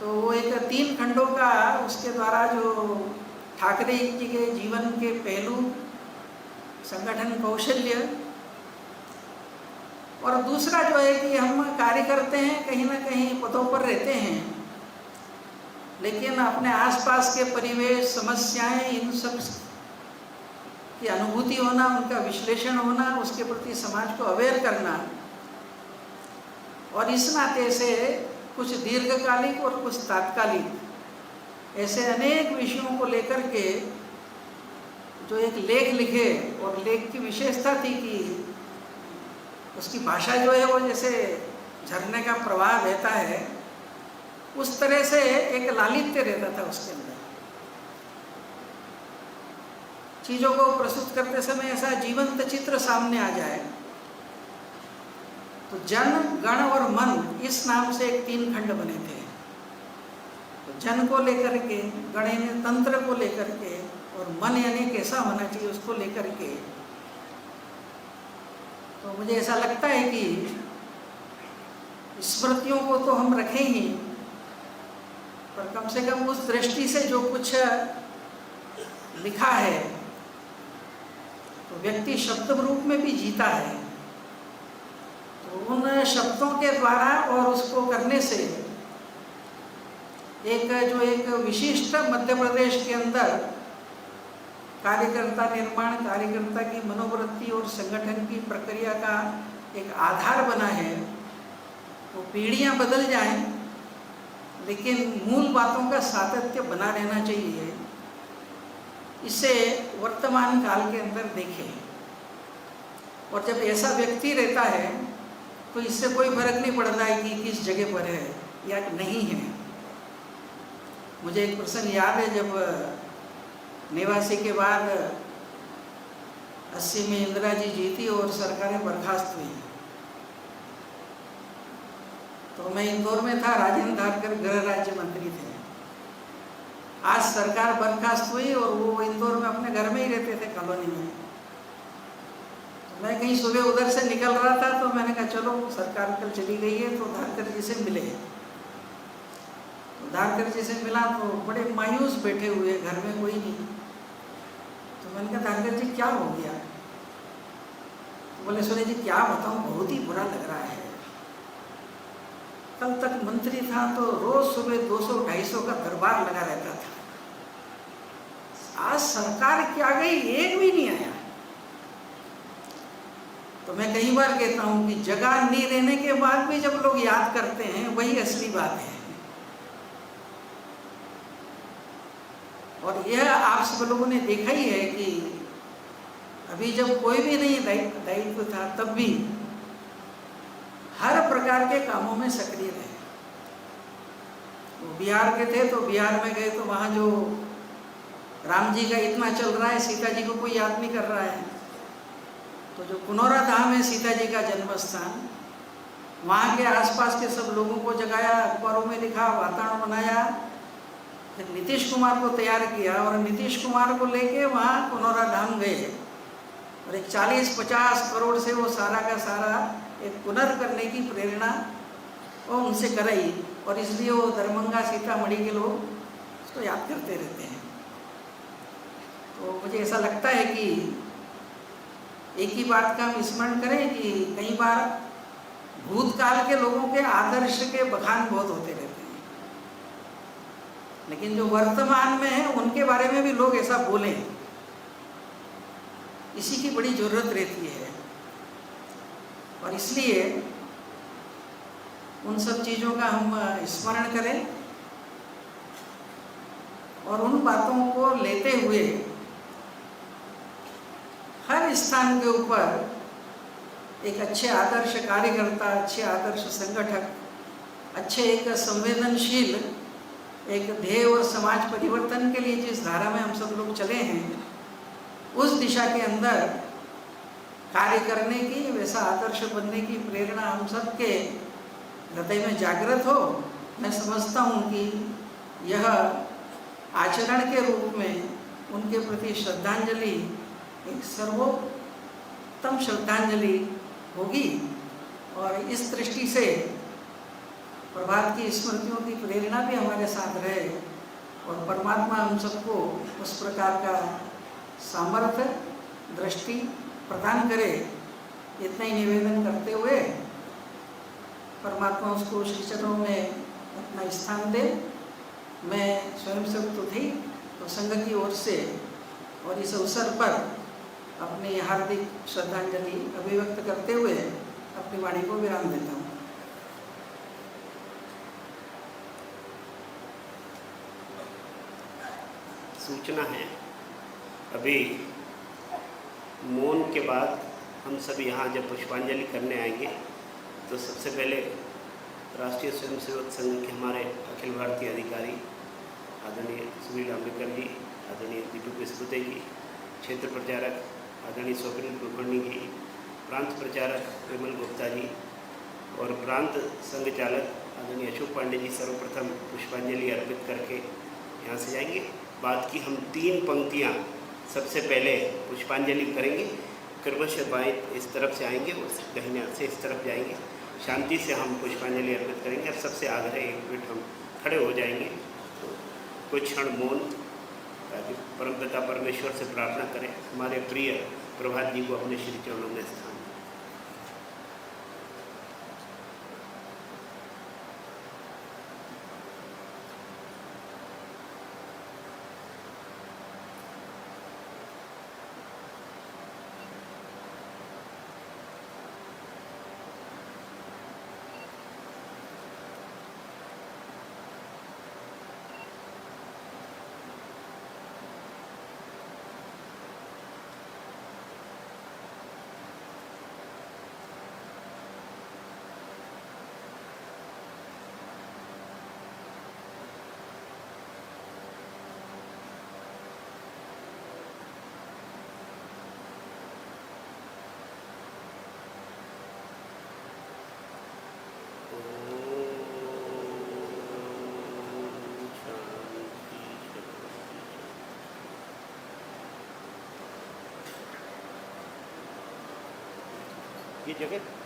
तो वो एक 3 खंडों का उसके द्वारा जो ठाकरे जी के जीवन के पहलू, संगठन कौशल्य, और दूसरा जो है कि हम कार्य करते हैं, कहीं ना कहीं पदों पर रहते हैं, लेकिन अपने आसपास के परिवेश, समस्याएं, इन सब की अनुभूति होना, उनका विश्लेषण होना, उसके प्रति समाज को अवेयर करना, और इस नाते से कुछ दीर्घकालिक और कुछ तात्कालिक ऐसे अनेक विषयों को लेकर के जो एक लेख लिखे, और लेख की विशेषता थी कि उसकी भाषा जो है वो जैसे झरने का प्रवाह बहता है, उस तरह से एक लालित्य रहता था उसके अंदर। चीज़ों को प्रस्तुत करते समय ऐसा जीवंत चित्र सामने आ जाए। तो जन, गण और मन, इस नाम से एक 3 खंड बने थे। तो जन को लेकर के, गण यानी तंत्र को लेकर के, और मन यानी कैसा होना चाहिए उसको लेकर के। तो मुझे ऐसा लगता है कि स्मृतियों को तो हम रखें ही, पर कम से कम उस दृष्टि से जो कुछ लिखा है, तो व्यक्ति शब्द रूप में भी जीता है। तो उन शब्दों के द्वारा और उसको करने से एक विशिष्ट मध्य प्रदेश के अंदर कार्यकर्ता निर्माण, कार्यकर्ता की मनोवृत्ति और संगठन की प्रक्रिया का एक आधार बना है। वो पीढ़ियां बदल जाएं, लेकिन मूल बातों का सातत्य बना रहना चाहिए। इसे वर्तमान काल के अंदर देखें, और जब ऐसा व्यक्ति रहता है तो इससे कोई फर्क नहीं पड़ता है कि किस जगह पर है या नहीं है। मुझे एक प्रसंग याद है, जब नेवासी के बाद 80 में इंदिरा जी जीती और सरकारें बर्खास्त हुई, तो मैं इंदौर में था, राजेंद्र धारकर गृह राज्य मंत्री थे। आज सरकार बर्खास्त हुई और वो इंदौर में अपने घर में ही रहते थे, कॉलोनी में। तो मैं कहीं सुबह उधर से निकल रहा था, तो मैंने कहा चलो सरकार कल चली गई है, तो धारकर जी से मिले। तो धारकर जी से मिला तो बड़े मायूस बैठे हुए, घर में कोई नहीं। तो मैंने कहा धारकर जी क्या हो गया? तो बोले सुने जी क्या बताऊं, बहुत ही बुरा लग रहा है। कल तक मंत्री था तो रोज सुबह 200-250 का दरबार लगा रहता था, आज सरकार क्या गई, एक भी नहीं आया। तो मैं कई बार कहता हूं कि जगह नहीं रहने के बाद भी जब लोग याद करते हैं, वही असली बात है। और यह आप सब लोगों ने देखा ही है कि अभी जब कोई भी नहीं दायित्व था, तब भी हर प्रकार के कामों में सक्रिय रहे। वो बिहार के थे तो बिहार में गए तो वहाँ जो राम जी का इतना चल रहा है, सीता जी को कोई याद नहीं कर रहा है। तो जो पुनौरा धाम है सीता जी का जन्म स्थान, वहाँ के आसपास के सब लोगों को जगाया, अखबारों में लिखा, वातावरण बनाया, फिर नीतीश कुमार को तैयार किया और नीतीश कुमार को लेके वहाँ पुनौरा धाम गए और एक 40-50 करोड़ से वो सारा का सारा एक पुनर् करने की प्रेरणा वो उनसे कराई और इसलिए वो दरभंगा सीतामढ़ी के लोग उसको याद करते रहते हैं। तो मुझे ऐसा लगता है कि एक ही बात का हम स्मरण करें कि कई बार भूतकाल के लोगों के आदर्श के बखान बहुत होते रहते हैं, लेकिन जो वर्तमान में है उनके बारे में भी लोग ऐसा बोलें, इसी की बड़ी जरूरत रहती है। और इसलिए उन सब चीज़ों का हम स्मरण करें और उन बातों को लेते हुए हर स्थान के ऊपर एक अच्छे आदर्श कार्यकर्ता, अच्छे आदर्श संगठक, अच्छे एक संवेदनशील एक ध्येय और समाज परिवर्तन के लिए जिस धारा में हम सब लोग चले हैं, उस दिशा के अंदर कार्य करने की, वैसा आदर्श बनने की प्रेरणा हम सबके हृदय में जागृत हो। मैं समझता हूँ कि यह आचरण के रूप में उनके प्रति श्रद्धांजलि एक सर्वोत्तम श्रद्धांजलि होगी और इस दृष्टि से प्रभात की स्मृतियों की प्रेरणा भी हमारे साथ रहे और परमात्मा हम सबको उस प्रकार का सामर्थ्य, दृष्टि प्रदान करे, इतना ही निवेदन करते हुए परमात्मा उसको श्री चरणों में अपना स्थान दे। मैं स्वयं से तो थी तो संघ की ओर से और इस अवसर पर अपनी हार्दिक श्रद्धांजलि अभिव्यक्त करते हुए अपनी वाणी को विराम देता हूँ। सूचना है, अभी मौन के बाद हम सब यहाँ जब पुष्पांजलि करने आएंगे तो सबसे पहले राष्ट्रीय स्वयंसेवक संघ के हमारे अखिल भारतीय अधिकारी आदरणीय सुनील अम्बेडकर जी, आदरणीय दीपक विस्पुते जी, क्षेत्र प्रचारक आदरणीय स्वप्निल कुलकर्णी जी, प्रांत प्रचारक विमल गुप्ता जी और प्रांत संघ चालक आदरणीय अशोक पांडे जी सर्वप्रथम पुष्पांजलि अर्पित करके यहाँ से जाएंगे। बाद की हम 3 पंक्तियाँ सबसे पहले पुष्पांजलि करेंगे। क्रमशः बाएं इस तरफ से आएंगे और दाहिने हाथ से इस तरफ जाएंगे। शांति से हम पुष्पांजलि अर्पित करेंगे। अब सबसे आग्रह 1 मिनट हम खड़े हो जाएंगे, तो कुछ क्षण मौन, ताकि परमपिता परमेश्वर से प्रार्थना करें हमारे प्रिय प्रभात जी को अपने श्री चरणों में स्थान। ये जगह